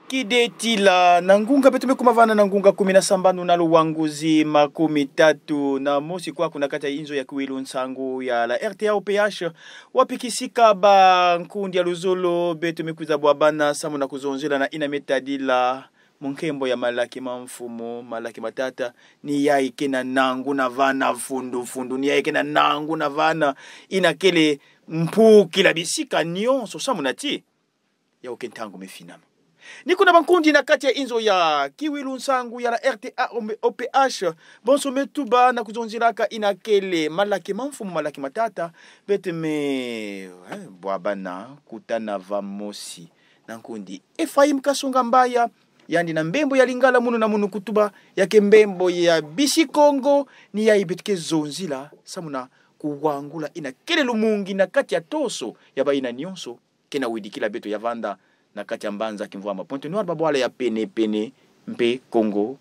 Kidetila nangunga betume kumavana nangunga 17 nalo wanguzi 13 na mosi kwa kuna kata inzo ya Kuilu Nsangu ya la RTA OPH wapikisika ba nkundi ya Luzolo betume kuza bwabana samu na kuzonjela na ina metadila munkembo ya malaki mamfumo malaki matata ni ya ikena nangu na vana fundu ni ya ikena nangu na vana inakele mpuki la bisika nyonso samu nati ya ukentangu mefinama. Niko na bankundi na kati ya inzo ya Kuilu Nsangu ya la RTA OPH bonso metuba na kuzonjiraka inakele malaki mamfumu malaki matata beteme bwabana kutana vamosi na nkundi Ephraim Kasonga Mbaya yani na mbembo ya Lingala munu na munu kutuba yake mbembo ya Bisi Kongo ni ya ibitike zonzila samuna kuwangula inakele lumungi na kati ya toso ya baina nyonso kena widikila beto ya vanda na kati ya Mbanza Kimvwama Pointe Noire babwala ya pene mpe Kongo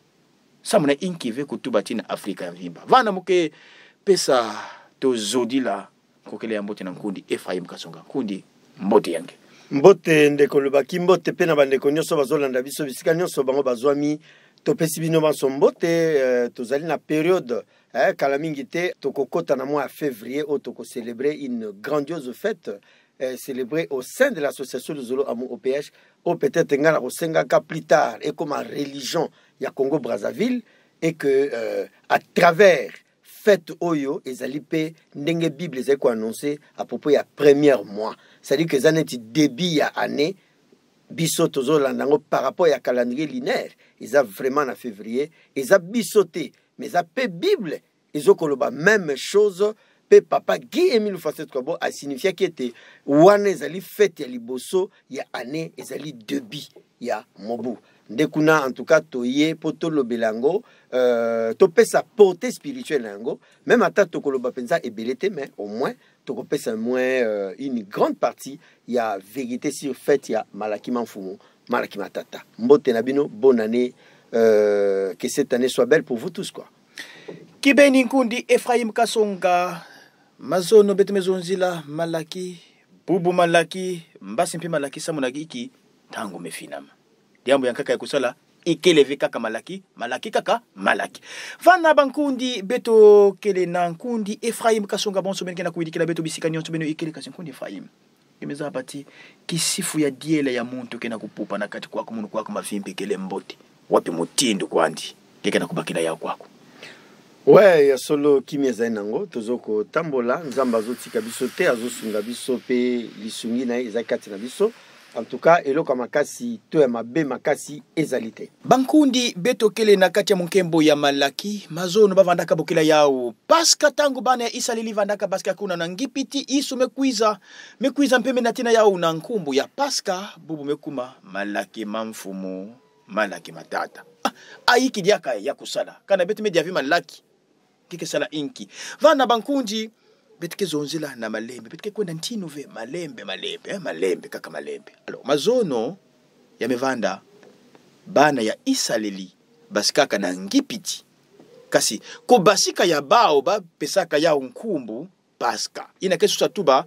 samuna inkive kutuba tina Afrika ya vimba vana muke pesa to zodila kokele ya mbote na nkundi Ephraim Kasonga kundi mbote yange mbote ndeko lobaki mbote pena bandeko nyonso bazolanda biso bisika nyonso bango bazwami topesi bino banso mbote tozali na période kala mingi te tokokota na mois de février o toko célébrer une grandiose fête célébré au sein de l'association de Zolo Amu OPH, ou peut-être ngana osengaka plus tard et comme religion ya Congo Brazzaville et que à travers fête oyo ezalipe ndenge Bible ezako annoncé à propos ya premier mois, c'est-à-dire que zaneti début ya année biso tozo landango par rapport ya calendrier lunaire, ils a vraiment en février, ils a bisoté mais ça pe Bible ezokoloba même chose. Papa Guy Emile Facette Kwabo a signifié qu'il était wane ezali fête ya liboso ya année ezali début ya mobu. Ndekuna en tout cas toye poto lobelango to pesa portée spirituelle lango même ata to koloba penza ebelete mais au moins to pesa moins une grande partie ya vérité sur fête ya Malaki Mamfumo Malaki Matata. Mbote nabino bonne année que cette année soit belle pour vous tous quoi. Kibeni nkundi Ephraim Kasonga mazono betume zonzila malaki bubu malaki mbasi mpi malaki samunagiki tangu mefinama diambo yankaka ya kusala ikeleve kaka malaki kaka malaki vana bankundi beto kele na nkundi Ephraim Kasonga bonso benke na kuidikila beto bisika nyonso beno ikele kasi nkundi Ephraim kimeza bati kisifu ya diele ya muntu kena kupupa na kati kwako munu kwako mavimbi kele mbote wapi mutindo kwandi kekena kubakila ya kwako. Ouais, ya solo kimia zainango tozoko tambola nzamba zotika biso te azosunga biso pe lisungi na ezakati na biso en tout cas eloko makasi to ya mabe makasi ezalite bankundi beto kele na kati ya munkembo ya malaki mazono bavandaka bokela yao paska tangu bana ya Isalili vandaka baska kuna na ngipiti isu mekwiza mpeme na tina yao na nkumbu ya paska bubu mekuma malaki mamfumu malaki matata aiki diaka ya kusala kana betu media vi malaki kike sala inki vana bankunji betike zonzila na malembe betike kwenda ntino ve malembe kaka malembe alors mazono ya mevanda bana ya Isalili basikaka na ngipiti kasi ko basika ya bao ba pesaka ya nkumbu paska ina kesu satuba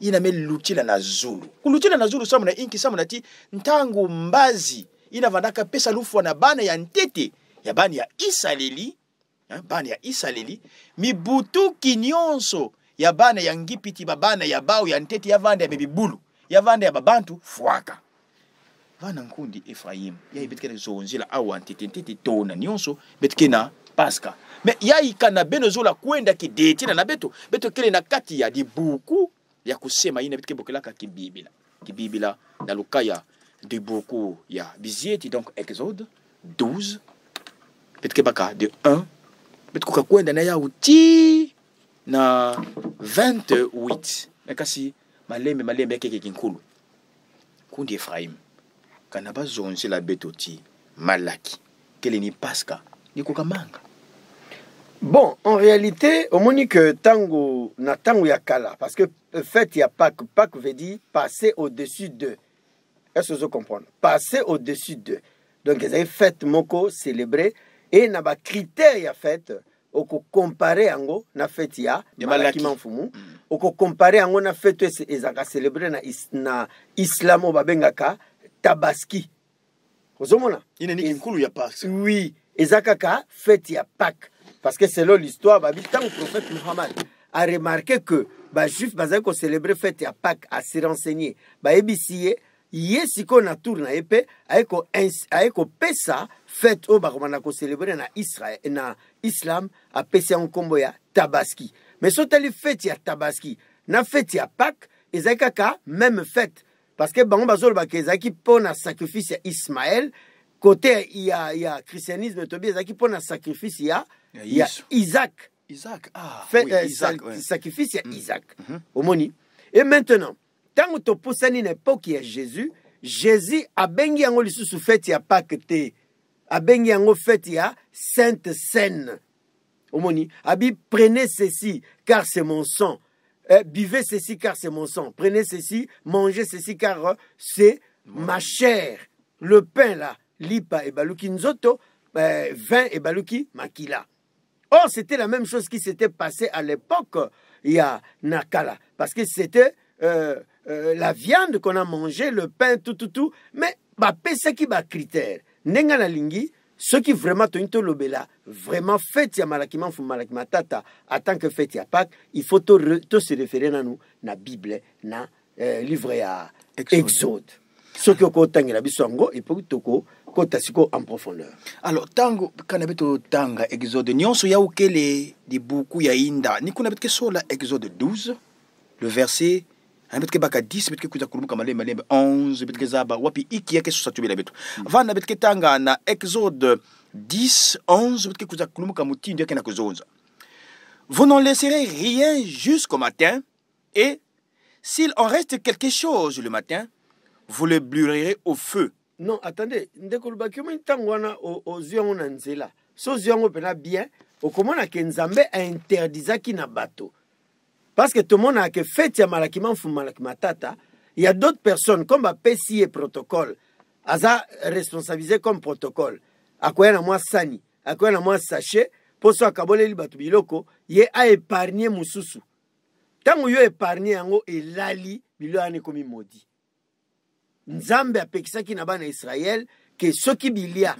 ina melutila na zulu kulutila na zulu samu na inki samu na ti ntangu mbazi ina vandaka pesa lufu na bana ya ntete ya bana ya Isalili bana ya Isalili mibutu kinyonso ya bana ya ngipiti babana ya bao ya ntete ya vanda ya bebibulu ya vanda ya babantu fuaka vana nkundi Ephraim ya ibitkele zonzila au antitentiti tona nyonso betkena paska me ya ikana beno zola kwenda kideti na beto kele na kati ya dibuku ya kusema ina bitke bokelaka kibibila na lukaya dibuku ya bizieti donc Exode 12 bitke baka de 1 bitkuka kwenda na ya uti na 28 ekasi malembe yake kinkulu kundi Ephraim kana bazonzi la betoti malaki kele ni paska ni kukamanga. Bon, en réalité, au moni que tango na tango ya kala parce que fait ya Pâques veut dire passer au-dessus de. Est-ce que vous comprenez? Passer au-dessus de. Donc ils avaient fête moko célébré et na ba critère ya fête oko comparer yango na fête ya Malaki Manfumu, oko comparer yango na fête ezaka célébrer na islam o babengaka Tabaski. Ozomona? Ine ni nkulu ya Pâques. Oui, ezaka fête ya Pâques parce que selon l'histoire babi tant le prophète Muhammad a remarqué que ba juif bazali ko célébrer fête ya Pâques a se renseigner ba ebisiye yesiko na tour na epe aiko pesa fête o bakomana ko célébrer na Israël na islam a pesa nkombo ya Tabaski. Mais sotali fête ya Tabaski na fête ya Pâques ezaka même fête parce que bango bazolo ba kezaki pona sacrifice ya Ismaël côté il y a christianisme tobi ezaki pona sacrifice ya Isaac. Isaac, fait oui, Isaac, ouais. sacrifice ya Isaac. Omoni. Et maintenant, tant que tu pousses une époque ya Jésus a bengi yango lisusu fête ya Pâques te. A bengi yango fête ya Sainte Seine. Omoni. Abi prenez ceci car c'est mon sang. Buvez ceci car c'est mon sang. Prenez ceci, mangez ceci car c'est ma chair. Le pain là, lipa et baluki nzoto, vin et baluki makila. Or, c'était la même chose qui s'était passé à l'époque, il y a Nakala. Parce que c'était la viande qu'on a mangé, le pain, tout. Mais, c'est qui va critère. Nenga la lingi, ceux qui vraiment t'ont lobela, vraiment fait ya malakima fu malakima tata, en tant que fait ya Pâques, il faut te se référer à nous, na Bible, na livre ya Exode. Ce qui est la bisongo, il faut toko kotasiko en profondeur. Alors, tango kanabeto tanga Exode nyonso ya ukele di buku ya inda. Ni kuna betke sola Exode 12, le verset betke baka 10, betke kuza kurumuka malembe 11, betke zaba wapi iki yake susatubi la betu. Vana betke tanga na Exode 10, 11, betke kuza kurumuka mutindi yake na kuzonza. Vous n'en laisserez rien jusqu'au matin, et s'il en reste quelque chose le matin, vous le brûlerez au feu. Non, attendez, ndekoluba kimo ntangwana o ziongo na nzela. So ziongo pena bien, o komona ke nzambe a interdisaki na bato. Parce que tout le monde a que fait ya malakima fu malakima tata, il y a d'autres personnes comme ba PCI et protocole, aza responsabilisé comme protocole. Akoya na moi sani, akoya na moi sachet, poso akabole li batu biloko, ye a épargné mususu. Tango yo épargné yango elali bilo ane komi maudit. Nzambe apekisaki na bana Israël que ceux qui bilia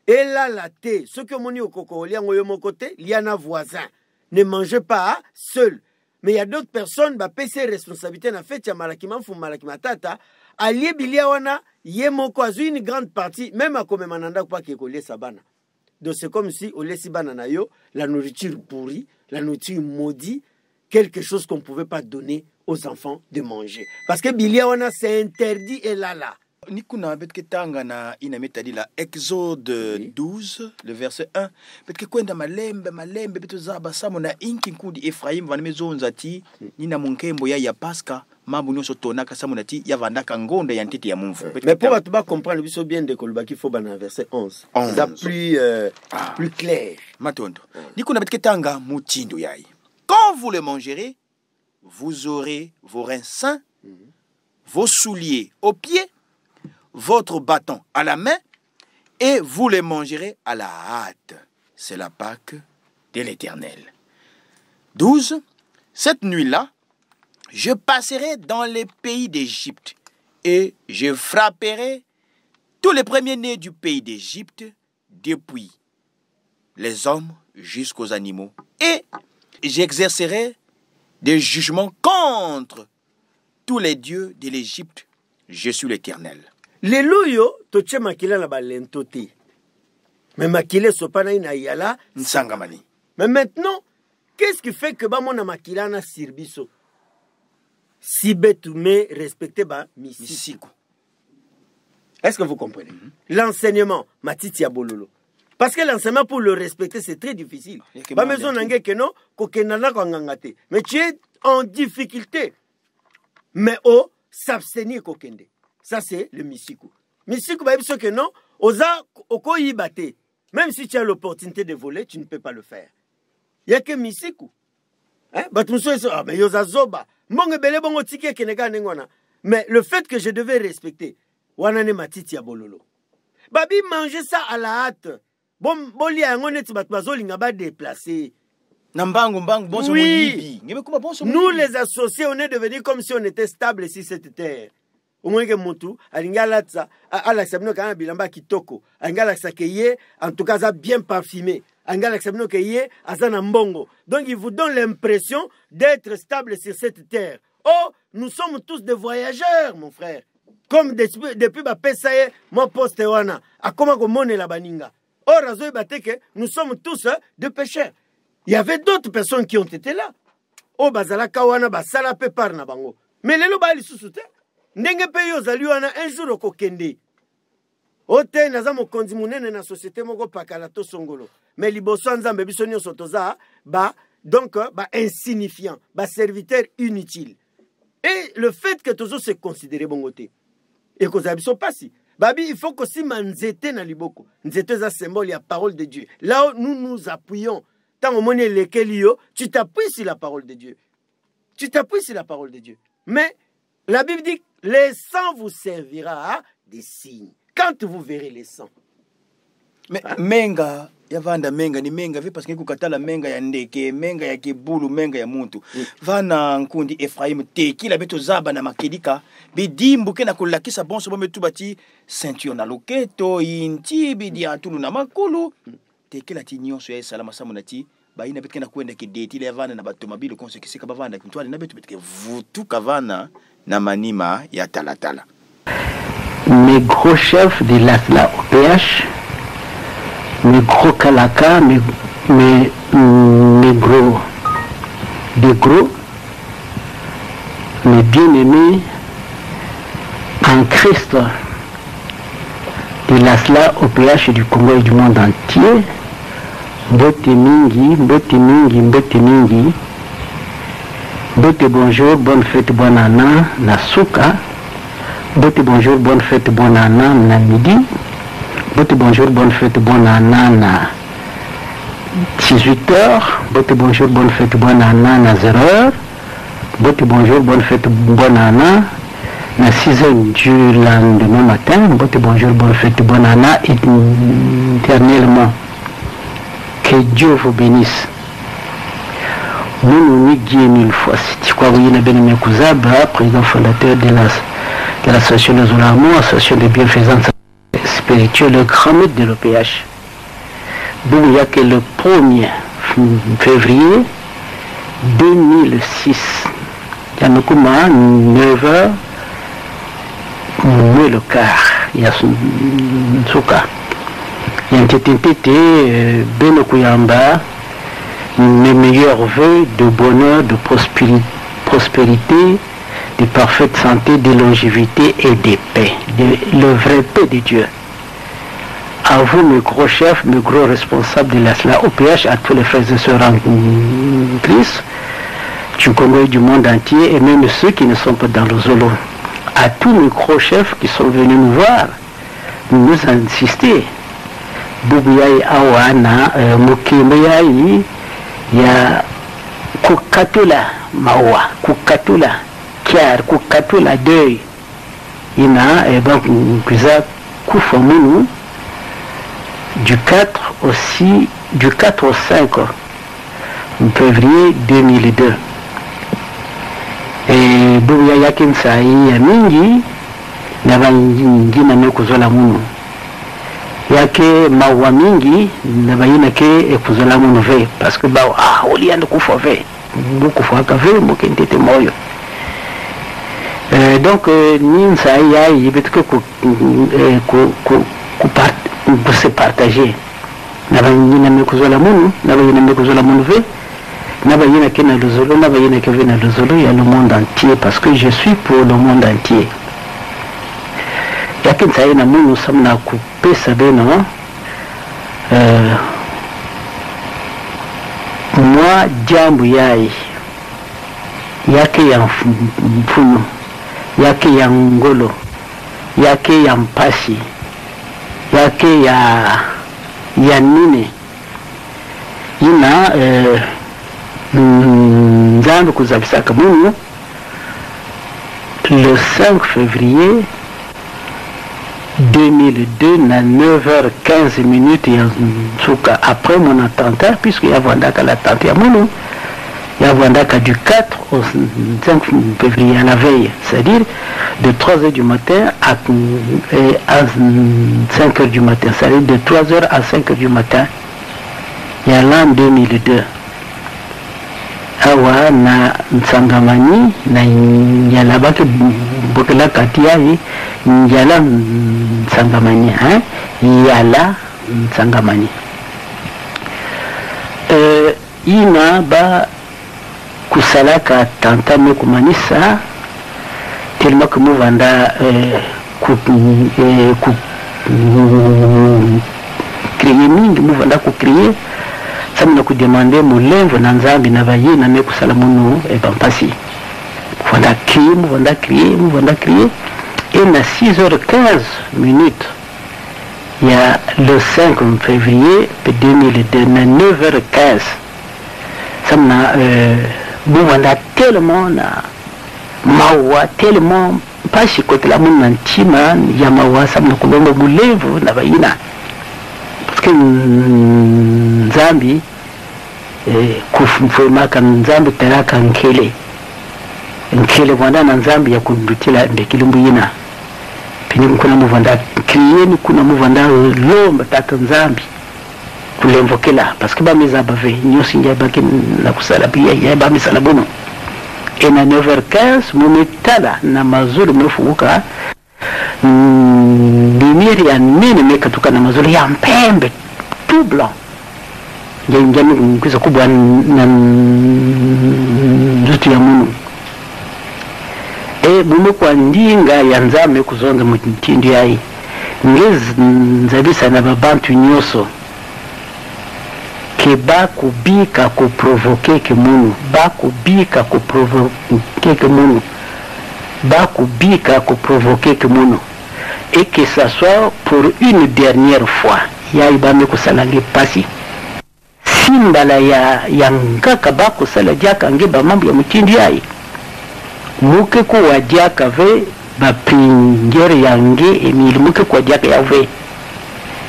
et la te ceux qui moni okoko lia ngoyo moko te lia na voisin ne mangez pas seul. Mais il y a d'autres personnes ba pese responsabilité na fête ya malakima fu malakima tata alie bilia wana ye moko azu une grande partie même à comme mananda kwa ke kolie sabana. Donc c'est comme si au lesi bana na yo la nourriture pourrie, la nourriture maudite, quelque chose qu'on ne pouvait pas donner aux enfants de manger. Parce que Biliawana c'est interdit et là. Nikuna betke tanga na ina metadi la Exode 12 le verset 1 betke kwenda malembe betu zaba samo na inki nkudi Efraim vana mezonza ti nina munkembo ya Pasca mabu nyonso tonaka samo na ti ya vandaka ngonda ya ntete ya mumfu. Mais pour tu vas comprendre biso bien de kolbaki faut bana verset 11. C'est plus clair. Matondo. Nikuna betke tanga mutindo yai. Quand vous le mangerez, vous aurez vos reins sains, vos souliers aux pieds, votre bâton à la main, et vous les mangerez à la hâte. C'est la Pâque de l'Éternel. 12. Cette nuit-là, je passerai dans les pays d'Égypte, et je frapperai tous les premiers-nés du pays d'Égypte, depuis les hommes jusqu'aux animaux, et j'exercerai des jugements contre tous les dieux de l'Égypte. Je suis l'Éternel. Les loyo, toche makila la balentoti. Mais makile sopana ina yala Nsangamani. Mais maintenant, qu'est-ce qui fait que ba mona makila na sirbiso? Si betume respecter ba misiko. Est-ce que vous comprenez? L'enseignement, matiti ya bololo. Parce que l'enseignement pour le respecter, c'est très difficile. Pas besoin d'un gars que non, mais tu es en difficulté. Mais s'abstenir kokende. Ça, c'est le misiku. Misiku, bah, que non, oza, oko yibate. Même si tu as l'opportunité de voler, tu ne peux pas le faire. Il n'y a que misiku. Hein? Mais le fait que je devais respecter, wanane matiti ya bololo. Babi manger ça à la hâte. Bon, boli a ngone ti bato bazolinga ba déplacer. Nambango, bonso Oui. bonso Nous, les associés, on est devenus comme si on était stable sur cette terre. Au moins que Moutou, Alingalatsa, Alaxabino Kana Bilamba Kitoko, Angalaxa Keye, en tout cas, ça bien parfumé. Angalaxabino Keye, Azana Mbongo. Donc, il vous donne l'impression d'être stable sur cette terre. Oh, nous sommes tous des voyageurs, mon frère. Comme depuis ma Pesaye, mon poste wana, à comment on la baninga. Or, Razoé Bateke, nous sommes tous des pécheurs. Il y avait d'autres personnes qui ont été là. Oh, Bazala Kawana, Basala Pepar na bango. Mais les lobali sous-souté. Ndenge pe yo zali wana un jour okokende. Ote naza mokonzi munene na société moko pakala to songolo. Mais liboso nzambe biso nyonso toza donc insignifiant, serviteur inutile. Et le fait que tozo se considérer bongote. Et que ça biso pasi. Babi, il faut que si manzete na liboko. Nzete za symbole ya parole de Dieu. Là où nous nous appuyons, tant au monnaie lesquels yo, tu t'appuies sur la parole de Dieu. Tu t'appuies sur la parole de Dieu. Mais la Bible dit, les sangs vous servira des signes. Quand vous verrez les sangs. Mais menga, yavanda menga ni menga vi parce que kukatala menga ya ndeke, menga ya kibulu, menga ya muntu. Vana nkundi Ephraim teki la beto zaba na makedika, bidimbu ke na kulakisa bonso bometu bati ceinture na loketo, inti bidi atulu na makulu. Teki la tinyonso ya salama samunati. Baina betkena kwenda kideti le vana na batomabilo konse kisika bavanda kintwali na betu betke vutu kavana na manima ya talatala. Mes gros chefs de l'ASLA OPH, mes gros Kalaka, mes gros, mes bien-aimés en Christ de l'ASLA OPH du Congo et du monde entier. Mbote mingi. Mbote bonjour, bonne fête, bonne année, na souka. Mbote bonjour, bonne fête, bonne année, na midi. Mbote bonjour, bonne fête, bonne année, na 18h. Mbote bonjour, bonne fête, bonne année, na 0h. Mbote bonjour, bonne fête, bonne année, na 6h du lendemain matin. Mbote bonjour, bonne fête, bonne année, éternellement. Que Dieu vous bénisse. Nous nous disons mille fois. Si quoi vous avez bien Kuzaba, président fondateur de l'association des Olamour, association de bienfaisance spirituelle, le grand maître de l'OPH. Donc il y a que le 1er février 2006, il y a 9h, moins le quart, il y a son souka. Il y a un petit Beno Kuyamba, mes meilleurs vœux de bonheur, de prospérité, de parfaite santé, de longévité et de paix, le vrai paix de Dieu. À vous, mes gros chefs, mes gros responsables de l'ASLA OPH, à tous les frères et sœurs en Christ, du Congo et du monde entier, et même ceux qui ne sont pas dans le Zolo. À tous mes gros chefs qui sont venus nous voir, nous insister. Boubouyaï Awana, Mokimeyai, ya Kukatula Mawa, Kukatula Kiar, Kukatula Deuil, Ina, et donc Kuza Koufamunu, du 4 au 5 février 2002. Et Boubouyaï Kinsaï Mingi, Navangina Mekuzola Munu. Yake mawa mingi na bayina ke ekuzola munu ve parce que ba oli ando kufa ve beaucoup fois ka ve mo kentete moyo donc ni ça ya yibet que pour se partager na bayina me kuzola munu ve na bayina ke na lozolo na bayina ke ve na lozolo il y a le monde entier parce que je suis pour le monde entier. Yakin saya na munu samna couper sabeno moi jambu yai yake ya mfuno yake ya ngolo yake ya mpasi yake ya nine ina nzambe kuzabisaka munu le 5 février 2002 na 9h15 ya nsuka après mon attentat, puisque yavandaka l'attentat ya mono yavandaka du 4 au 5 février à la veille, c'est-à-dire de 3h du matin à 5h du matin, c'est-à-dire de 3h à 5h du matin il y a l'an 2002 awa na Nsangamani na Nyala bake bokela katiai Nyala Nsangamani Yala Nsangamani ina ba kusalaka tantame kumanisa tellement que mouvanda créer mingi mouvanda ku créer ça me ku demander mulemvo na nzambi na baye na me kusala munu e bampasi mouvanda crier et na 6h15 il y a le 5 février 2002 na 9h15 ça me mouvanda tellement na mawa tellement pas si côté la munu ntima ya mawa ça me kulomba mulemvo na bayina parce que nzambi kufumaka nzambi taraka nkele wanda na nzambi ya kundutila ndekilumbu yina pini kuna muvanda kriyeni kuna muvanda lomba tata nzambi kulemvokela parce que bameza bave nyosi njabaki na kusala pia ya bamisala bono et na 9h15 mumetala na mazuri mrufuka lumière ya nene mekatuka na mazuri ya mpembe tout blanc njani kuza kubwa na nzuti ya munu bumu kwa ndinga ya nzame kuzonga mutindi yayi ngezi nzabisa na babantu nyoso ke bakubika kuprovoke ke munu bakubika kuprovoke ke munu et que ça soit pour une dernière fois yayi bame kusalange pasi simbala ya ngaka bakusala diaka ngeba mambo ya mutindi yayi muke kuwa diaka ve bapingere yange emili muke kuwa diaka yave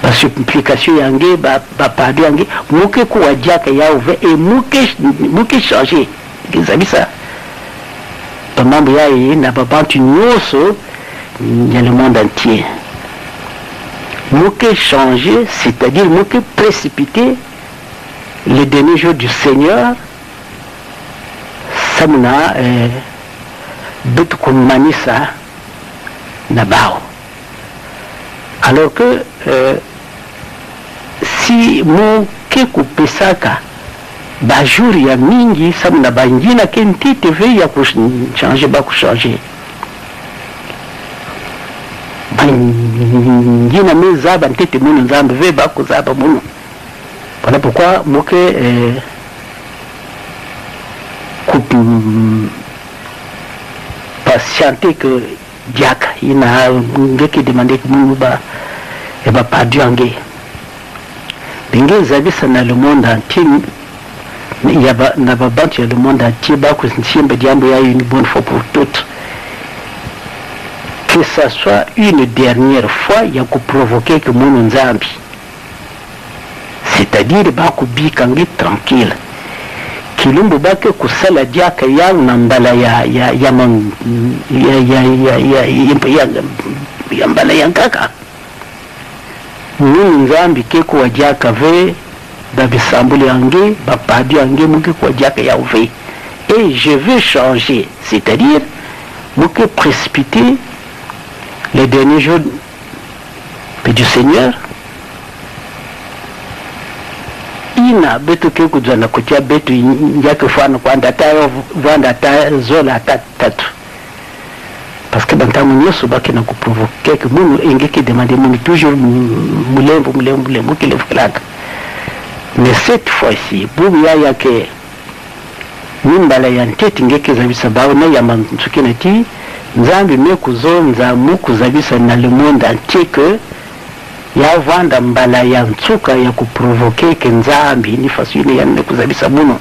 basupplication yange bapado yange muke kuwa diaka yave et muke changer kizabisa bamambo yayi na babantu nyoso dans le monde entier. Moque changer, c'est-à-dire moque précipiter les derniers jours du Seigneur, ça m'a betu kumanisa nabao. Alors que si moque kupesaka bajur ya mingi, ça m'a bangina kenti TV ya changer ba changer. Ngina mezaba ntete munu nzambe ve bako zaba munu. Voilà pourquoi moke patienter que diaka ina ngeki demander que munu ba e ba pas diange. Binge zabisa na le monde entier ya ba na ba bantu ya le monde entier ba ko nsimba diambo ya une bonne fois pour toutes. Que ça soit une dernière fois, il y a que provoquer que mon nzambi. C'est-à-dire, bako bikangi tranquille. Kilumbu bake kusala diaka ya nambala ya mbala ya kaka. Mon nzambi ke kwa diaka ve, babisambuli yange, bapadi yange muke kwa diaka ya uve. Et je veux changer, c'est-à-dire, muke précipiter les derniers jours du Seigneur. Ina betu ke kujana kutia betu yake fano kwa ndatayo vanda ta zola tatu. Parce que bantamu nyoso baki na kuprovoquer que munu engeki demander munu toujours mulembo kile fulaka. Mais cette fois-ci bubu ya yake nimbala ya nteti ngeke zabisa bawo na ya mantsukina ti nzambi mekuzonza mukuzabisa na le monde entier que ya vanda mbala ya nsuka ya kuprovoke ke nzambi ni fasile ya mekuzabisa muno.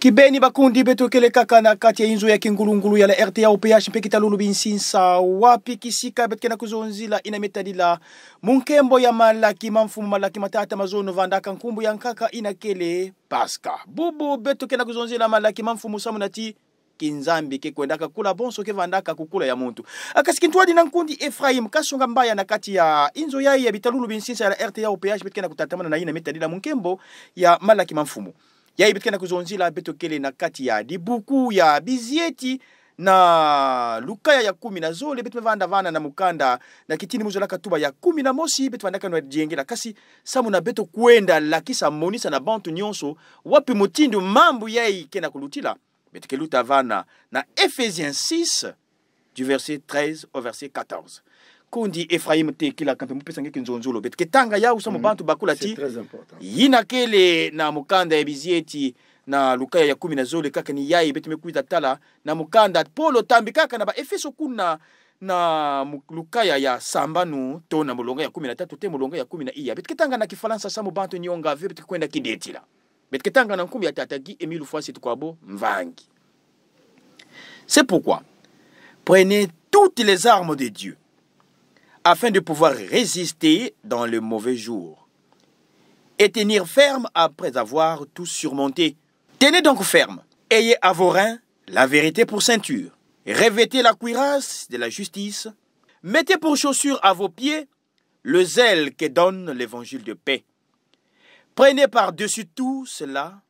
kibeni bakundi beto kele kaka na kati ya inzo ya kingulungulu ya la RTA OPH mpe kitalulu binsinsa wapi kisika betkena kuzonzila ina metadila munkembo ya malaki mamfumu malaki matata mazono vandaka nkumbu ya nkaka ina kele paska bubu beto kena kuzonzila malaki mamfumu samunati kinzambi ke kwendaka kula bonso ke vandaka kukula ya muntu akasikintwadi na nkundi Efraim kasunga mbaya na kati ya inzo ya bitalulu binsinsa ya la RTA OPH betkena kutatamana na ina metadila munkembo ya malaki mamfumu ya ibitkena kuzonzila beto kele na kati ya dibuku ya bizieti na lukaya ya 10 na zole betu vanda vana na mukanda na kitini muzola katuba ya 10 na mosi betu vandaka no jengela kasi samu na beto kwenda lakisa monisa na bantu nyonso wapi mutindu mambu yai kena kulutila betu keluta vana na Ephésiens 6 du verset 13 au verset 14 kundi Efraim te kila kampe mupesa ngeke nzonzulo betu ketanga ya usamu bantu bakula ti yina kele na mukanda ya bizieti na lukaya ya 10 na zole kaka ni yai betu mekuita tala na mukanda polo tambi kaka na ba Efeso kuna na lukaya ya sambanu to na mulonga ya 13 te mulonga ya 10 iya betu ketanga na kifalansa samu bantu nyonga betu kwenda kidetila betu ketanga na nkumbi ya tatagi Emile Fwasi tukwabo mvangi. C'est pourquoi prenez toutes les armes de Dieu afin de pouvoir résister dans le mauvais jour et tenir ferme après avoir tout surmonté. Tenez donc ferme, ayez à vos reins la vérité pour ceinture, revêtez la cuirasse de la justice, mettez pour chaussure à vos pieds le zèle que donne l'évangile de paix. Prenez par-dessus tout cela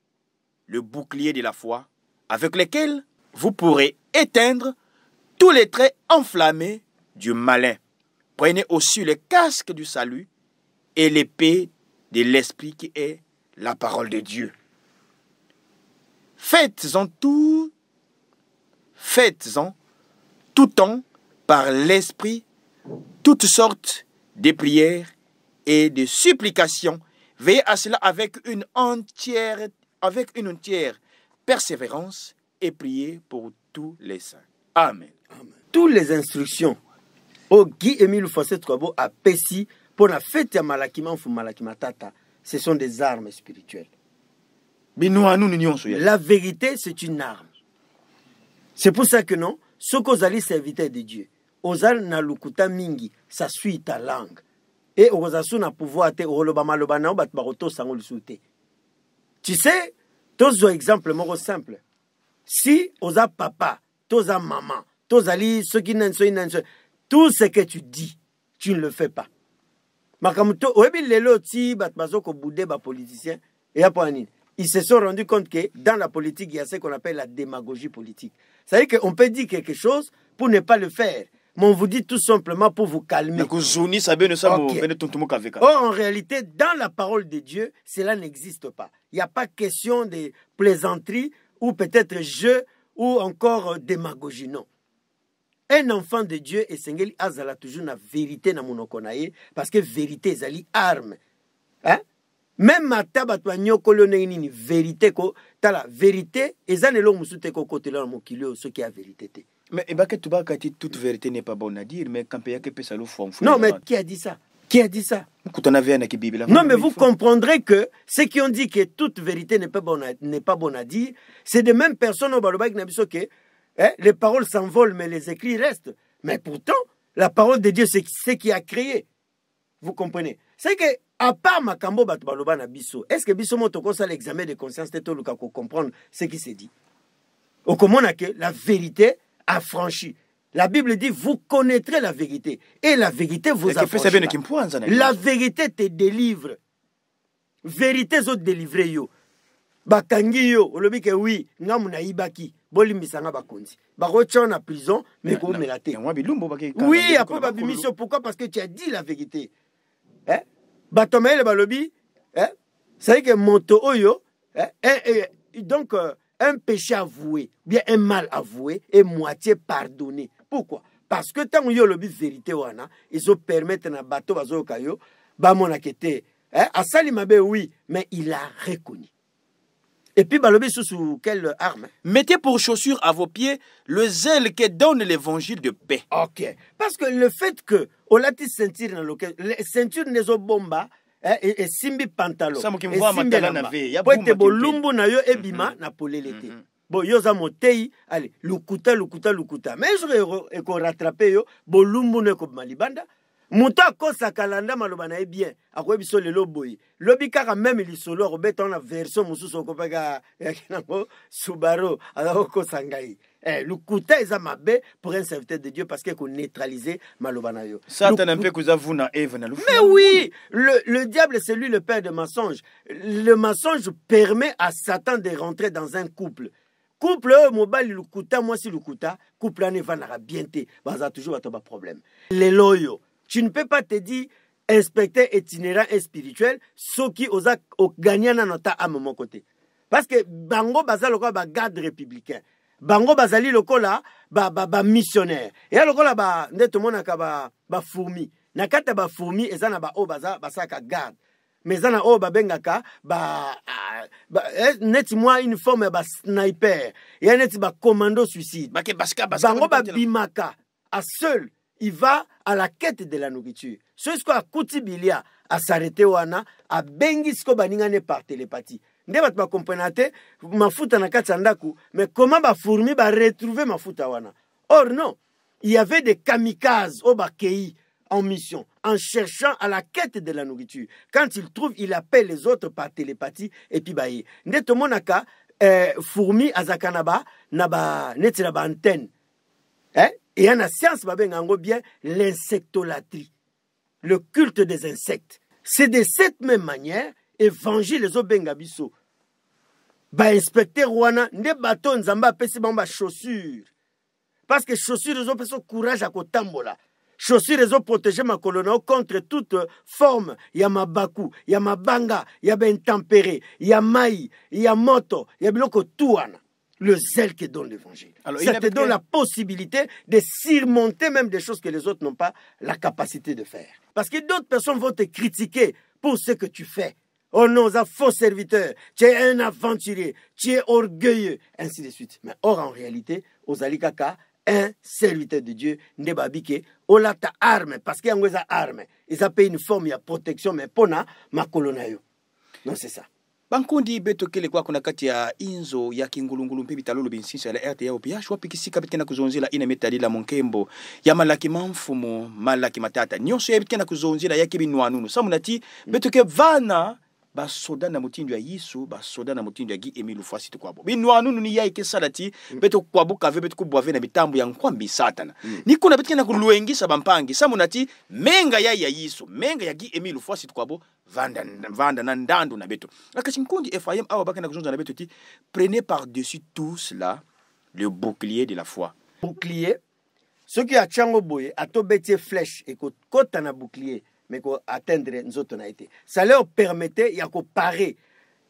le bouclier de la foi, avec lequel vous pourrez éteindre tous les traits enflammés du malin. Prenez aussi le casque du salut et l'épée de l'esprit qui est la parole de Dieu. Faites-en tout temps par l'esprit toutes sortes de prières et de supplications. Veillez à cela avec une entière persévérance et priez pour tous les saints. Amen. Amen. Toutes les instructions au Guy Emile Fwasi Tukwabo a pesi pour la fête ya malakima fu malakima tata, ce sont des armes spirituelles. La vérité, c'est une arme. C'est pour ça que non, ce qu'on a serviteur de Dieu, ozal na lukuta mingi, ça suit ta langue. Et ozasu na pouvoir te oloba maloba na bat baroto sango lusute. Tu sais, tozo exemple moko simple. Si oza papa, toza maman, tozali ceux qui n'en sont tout ce que tu dis, tu ne le fais pas. Makamuto, oebi lelo ti bat bazoko boudé ba politicien et après ils se sont rendus compte que dans la politique, il y a ce qu'on appelle la démagogie politique. C'est-à-dire qu'on peut dire quelque chose pour ne pas le faire. Mais on vous dit tout simplement pour vous calmer. Okay. Or, en réalité, dans la parole de Dieu, cela n'existe pas. Il n'y a pas question de plaisanterie ou peut-être jeu ou encore démagogie. Non. Un enfant de Dieu et Sengeli Azala toujours la vérité na monokonaye parce que vérité zali arme. Hein? Même mataba to nyokolo nini vérité ko tala vérité ezanelo musute ko côté là mon kilo ce qui a vérité. Mais ebake tu baka ti toute vérité n'est pas bonne à dire mais quand paya que pesa lo fond. Non mais qui a dit ça? Qui a dit ça? Non mais vous comprendrez que ceux qui ont dit que toute vérité n'est pas bonne à dire, c'est de mêmes personnes au balobak na biso que les paroles s'envolent mais les écrits restent. Mais pourtant la parole de Dieu c'est ce qui a créé. Vous comprenez? C'est que à part makambo bato baloba na biso, est-ce que biso moto ko sa l'examen de conscience te toluka ko comprendre ce qui s'est dit? Au komona que la vérité a franchi. La Bible dit vous connaîtrez la vérité et la vérité vous affranchira. La vérité te délivre. Vérité zo délivrer yo. Bakangi yo, olobi ke oui, ngamu na ibaki, bolimbisanga bakonzi. Barocha na prison, mais ko melate. Oui, après babimission, pourquoi? Parce que tu as dit la vérité. Hein? Batomele balobi, hein? C'est que monto oyo, donc un péché avoué, bien un mal avoué et moitié pardonné. Pourquoi? Parce que tant yo lobi vérité wana, ils ont permettre na bato bazo kayo, ba monakete, hein? Asali mabe oui, mais il a reconnu. Et puis balobi sous quelle arme? Mettez pour chaussure à vos pieds le zèle que donne l'évangile de paix. OK. Parce que le fait que on l'a dit ceinture dans lequel ceinture nezo bomba et simbi pantalon Ça, moki et mvoa simbi matala elamba. na ve, ya Po ete bumba bolumbu na yo ebima na polele te. Bon, yo za motei, allez, lukuta. Mais je eko rattraper yo, bolumbu ne ko malibanda. Muto akosa kalanda maloba na bien, akoyebi so lelo boyi. Lobi kaka même lisolo robeta na version mususu okopeka ya kinango Subaru, alors ko sangai. Lukuta eza mabe pour un serviteur de Dieu parce qu'il faut neutraliser maloba na yo. Satan un peu kuzavuna Eve na lufu. Mais oui, le diable c'est lui le père de mensonge. Le mensonge permet à Satan de rentrer dans un couple. Couple mobile lukuta moi si lukuta, couple ne va na bien te, baza toujours ba problème. Les loyo, tu ne peux pas te dire inspecteur itinérant et spirituel ceux qui osa gagnana nota à mon côté. Parce que bango baza lokola ba garde républicain. Bango bazali lokola ba missionnaire. Et lokola ba ndeto monaka ba fourmi. Na kata ba fourmi ezana ba o baza basaka garde. Mais zana o babengaka neti moi une forme ba sniper. Et neti ba commando suicide. Bango ba bimaka à seul. Il va à la quête de la nourriture. Ce qui a kuti bilia à s'arrêter wana a bengisko baningane par télépathie. Nde bat ba comprenate mafuta na kati sandaku, mais comment ba fourmi ba retrouver mafuta wana? Or non, il y avait des kamikazes au bakei en mission, en cherchant à la quête de la nourriture. Quand il trouve, il appelle les autres par télépathie et puis baye. Nde to monaka fourmi azakanaba na ba neti na ba antenne. Et en science, bien l'insectolatrie, le culte des insectes. C'est de cette même manière, évangile les obengabiso. Ba inspecteur wana, ne bateau nzamba pesi bamba chaussures. Parce que chaussures les ont courage à kotambola. Chaussures les ont protégé ma colonne contre toute forme. Ya mabaku, ya mabanga, ya ben tempéré, ya maï, ya moto, ya biloko tuana. Le zèle que donne l'évangile. Ça te donne la possibilité de surmonter même des choses que les autres n'ont pas la capacité de faire. Parce que d'autres personnes vont te critiquer pour ce que tu fais. Oh non, un faux serviteur, tu es un aventurier, tu es orgueilleux, ainsi de suite. Mais or, en réalité, aux alikaka, un serviteur de Dieu, nebabike, ola ta arme, parce qu'il y a une arme. Ils appellent une forme de protection, mais pona, ma colonayo. Non, c'est ça. Bankundi beto kele kwa kuna kati ya inzo ya kingulungulu mpe bitalolo binsisa la RTA opia shwa pikisika bitkena kuzonzila ina metalila monkembo ya malaki manfumo malaki matata nyonso ya bitkena kuzonzila ya kibinwanunu samunati beto ke vana ba soda na mutindu ya Yisu ba soda na mutindu ya Gi Emile Lufwasi tukwabo binwanunu ni ya salati beto kwabuka ve beto kubwave na bitambu ya nkwambi satana niko na bitkena kuluengisa bampangi samunati menga ya Yisu menga ya Gi Emile Lufwasi tukwabo vanda na ndandu na beto akachimkundi Ephraim awa baka na kuzonza na beto ti prenez par-dessus tout cela le bouclier de la foi. Bouclier ce qui a chango boye ato betie flèche et kota na bouclier mais ko atteindre nzoto na été ça leur permettait ya ko parer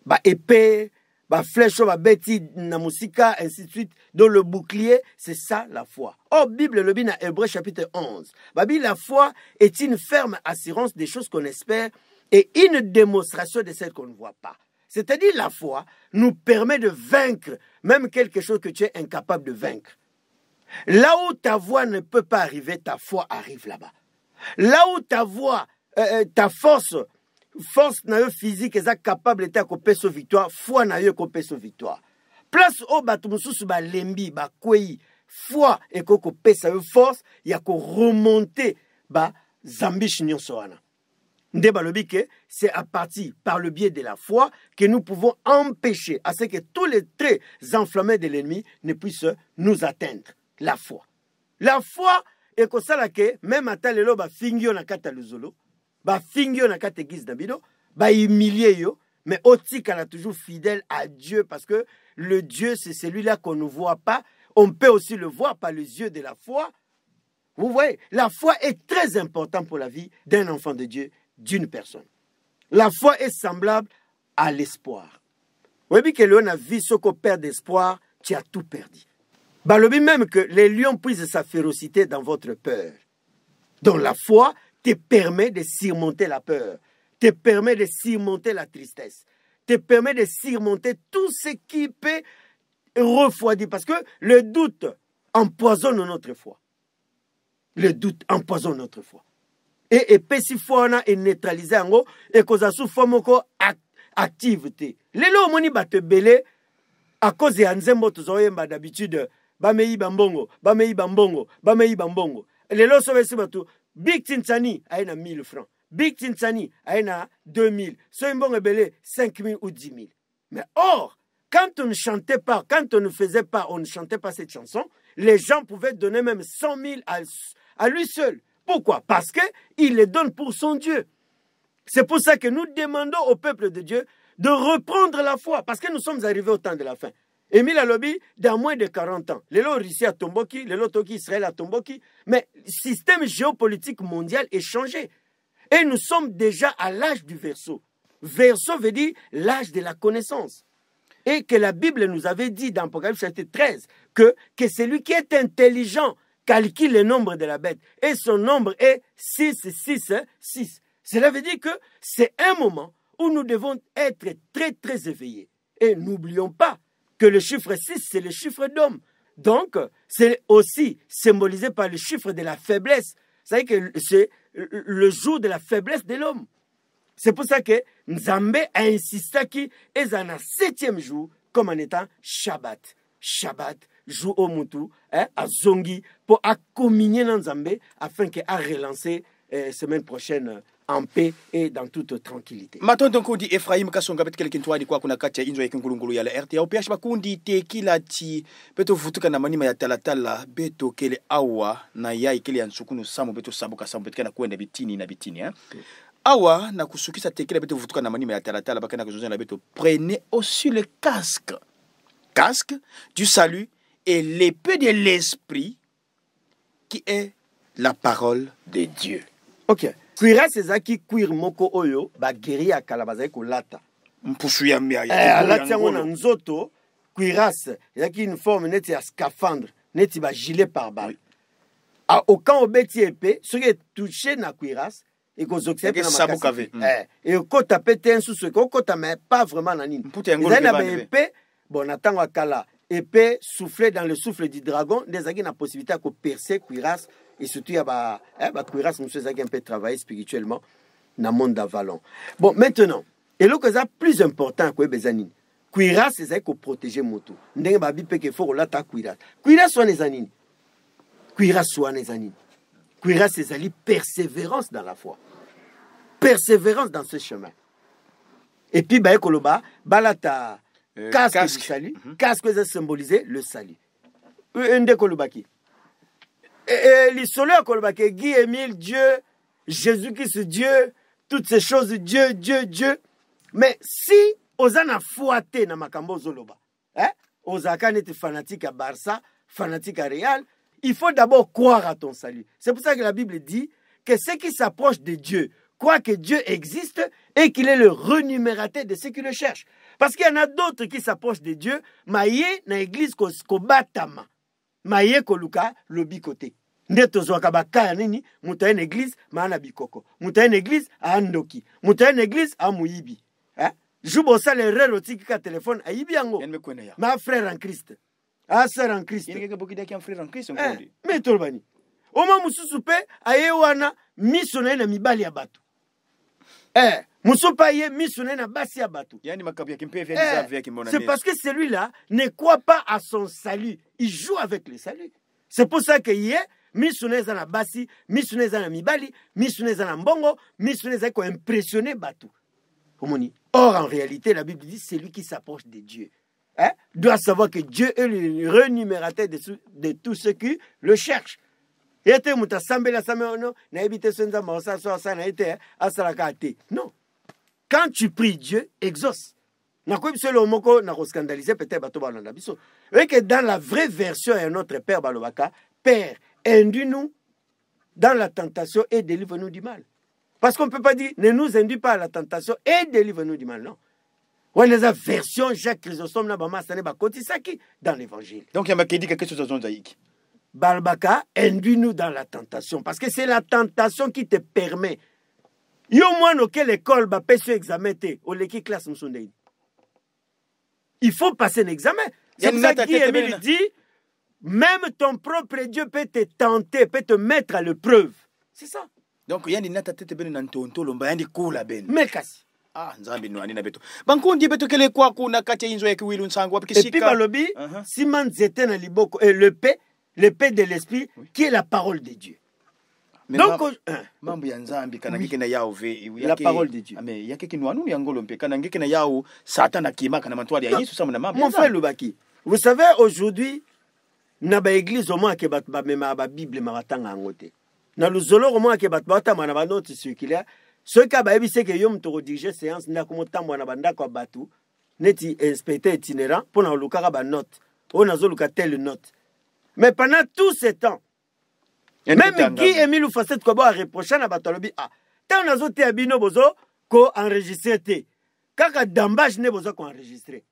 ba épée ba flèche ba beti na musika ainsi de suite. Donc le bouclier c'est ça la foi. Oh Bible le bin à Hébreux chapitre 11 babi la foi est une ferme assurance des choses qu'on espère et une démonstration de celles qu'on ne voit pas. C'est-à-dire la foi nous permet de vaincre même quelque chose que tu es incapable de vaincre. Là où ta voix ne peut pas arriver, ta foi arrive là-bas. Là où ta voix, ta force na physique est capable de couper sa victoire, foi na yo couper sa victoire. Place au batumususu ba lembi ba kwei, foi et ko couper sa force, ya ko remonter ba zambish nyonso wana. C'est à partir par le biais de la foi que nous pouvons empêcher à ce que tous les traits enflammés de l'ennemi ne puissent nous atteindre. La foi. La foi est comme ça que même à talelo ba fingio na kata luzolo, ba fingio na kata église d'abino, ba humilier yo, mais otika est toujours fidèle à Dieu parce que le Dieu c'est celui-là qu'on ne voit pas, on peut aussi le voir par les yeux de la foi. Vous voyez, la foi est très importante pour la vie d'un enfant de Dieu, d'une personne. La foi est semblable à l'espoir. Vous voyez que l'on a vu ce qu'on perd d'espoir, tu as tout perdu. Balobi même que les lions puisent sa férocité dans votre peur. Donc la foi te permet de surmonter la peur, te permet de surmonter la tristesse, te permet de surmonter tout ce qui peut refroidir. Parce que le doute empoisonne notre foi. Le doute empoisonne notre foi. et epesi foi wana et neutraliser yango et koza sous forme moko activité. Lelo moni bato belé à cause ya nzembo tozoyemba d'habitude bamei bambongo, bamei bambongo, bamei bambongo. Lelo so besi bato Big Tinsani aina 1000 francs. Big Tinsani aina 2000. So mbongo belé 5000 ou 10 000. Mais or, quand on ne chantait pas, quand on ne faisait pas, on ne chantait pas cette chanson, les gens pouvaient donner même 100 000 à lui seul. Pourquoi? Parce qu'il les donne pour son Dieu. C'est pour ça que nous demandons au peuple de Dieu de reprendre la foi. Parce que nous sommes arrivés au temps de la fin. Émile Alobi, dans moins de 40 ans, les lots Russie à Tomboki, les lots Toki Israël à Tomboki, mais le système géopolitique mondial est changé. Et nous sommes déjà à l'âge du verseau. Verseau veut dire l'âge de la connaissance. Et que la Bible nous avait dit dans Apocalypse chapitre 13 que celui qui est intelligent calcule le nombre de la bête. Et son nombre est 666. Cela veut dire que c'est un moment où nous devons être très très éveillés. Et n'oublions pas que le chiffre 6, c'est le chiffre d'homme. Donc, c'est aussi symbolisé par le chiffre de la faiblesse. C'est-à-dire que c'est le jour de la faiblesse de l'homme. C'est pour ça que Nzambe a insisté qu'il est en 7e jour comme en étant Shabbat. Shabbat, jour au Moutou, à Zongi, pour communier dans Nzambe afin qu'il a relancé semaine prochaine en paix et dans toute tranquillité. Maton kundi Ephraim Kasonga bet kelkin twani kwa kuna kati ya inzo ya kingulungulu ya la RTA upiashi bakundi te kila ti beto vutuka na manima ya talatala beto kele awa na yai kele ya nsukunu samu beto sabuka samu beto kana kwenda bitini na bitini awa na kusukisa te kila beto vutuka na manima ya talatala bakana kuzunza na beto prenez aussi le casque du salut et l'épée de l'esprit qui est la parole de Dieu. OK. Kuira sezaki kuir moko oyo ba guéri ya kalabazai ko lata. Mpusu ya mia ya. Lati yango na nzoto kuiras yaki une forme neti ya scaphandre, neti ba gilet pare-balles. A aucun obeti épée, ce qui est touché na kuiras et ko zokse na makasi. Et ko tapete un sous ce ko mais pas vraiment na nini. Ils na épée, bon atango akala épée soufflée dans le souffle du dragon, des agi na possibilité à ko percer kuiras. Et surtout, il y a Kuiras, nous sommes un peu travaillé spirituellement dans le monde d'Avalon. Bon, maintenant, et le cas plus important que Bezanine, Kuiras, c'est pour protéger Moto. Ndenge babi peke faut la ta Kuiras. Kuiras soit les anines. Kuiras soit les anines. Kuiras, c'est la persévérance dans la foi. Persévérance dans ce chemin. Et puis, Koloba, balata casque du salut. Casque, c'est symboliser le salut. Inde Kolobaki. Et les soleils kolobake Guy Émile Dieu, Jésus-Christ Dieu, toutes ces choses Dieu, Dieu, Dieu. Mais si osana fouaté na makambo zoloba, osaka n'était fanatique à Barça, fanatique à Real, il faut d'abord croire à ton salut. C'est pour ça que la Bible dit que ceux qui s'approchent de Dieu croient que Dieu existe et qu'il est le renumérateur de ceux qui le cherchent. Parce qu'il y en a d'autres qui s'approchent de Dieu, maye na église ko batama. Maye koluka lobi kote. Ndeto zoaka bakaya nini muta une église maana bikoko. Muta une église a ndoki. Muta une église a muibi. Jubo sa le rero tikika téléphone a yibi yango. Ma frère en Christ. A sœur en Christ. Yenge ke bokida ki frère en Christ ngondi. Me tolbani. Oma mususu pe aye wana misona na mibali ya batu. Musupa ye misona na basi ya batu. Yani makabu ya kimpe vya vya kimona. C'est parce que celui-là ne croit pas à son salut. Il joue avec le salut. C'est pour ça que hier misoneza na basi, misoneza na mibali, misoneza na mbongo, misoneza ko impressionner batu. Or en réalité la Bible dit c'est lui qui s'approche de Dieu. Doit savoir que Dieu est le renumérateur de tous ceux qui le cherchent. Non. Quand tu pries, Dieu exauce. Et que dans la vraie version, un autre Père Balobaka, Père, induis-nous dans la tentation et délivre-nous du mal. Parce qu'on ne peut pas dire, ne nous induis pas à la tentation et délivre-nous du mal. Non. Ouais, les versions Jacques Chrysostome dans l'évangile. Donc il y a marqué quelque chose dans Zaïk. Balbaka, induis-nous dans la tentation. Parce que c'est la tentation qui te permet. Yo moi no quelle école ba pèse examen te au leki classe msondei. Il faut passer un examen. C'est pour ça qu'il dit même ton propre Dieu peut te tenter, peut te mettre à l'épreuve. C'est ça. donc yandi nata tete bene na ntontolo mba yandi kula bene mekasi nzambi no anina beto bankundi beto kele kwa kuna kati inzo ya kiwilu nsango wapi kisika et puis balobi siman zete na liboko et le paix de l'esprit qui est la parole de Dieu. Donc mambo ya nzambi kana ngike na yao ve la parole de Dieu ame yake kinwanu ya ngolo mpe kana ngike na yao satana kima kana matwali ya Yesu sama na mambo mon frère Lubaki, vous savez aujourd'hui na ba église au moins ke bat ba mema ba bible maratanga ngote na luzolo au moins ke bat ba tama na ba note circulaire ce ka ba ebise ke yom to rediriger séance na ko motambo na banda ko batu neti inspecteur itinérant pour na lukaka ba note on a zoluka telle note mais pendant tout ce temps même Guy Emile Facette ko ba reprocher na batolobi tant na zo te abino bozo ko enregistrer te kaka dambage ne bozo ko enregistrer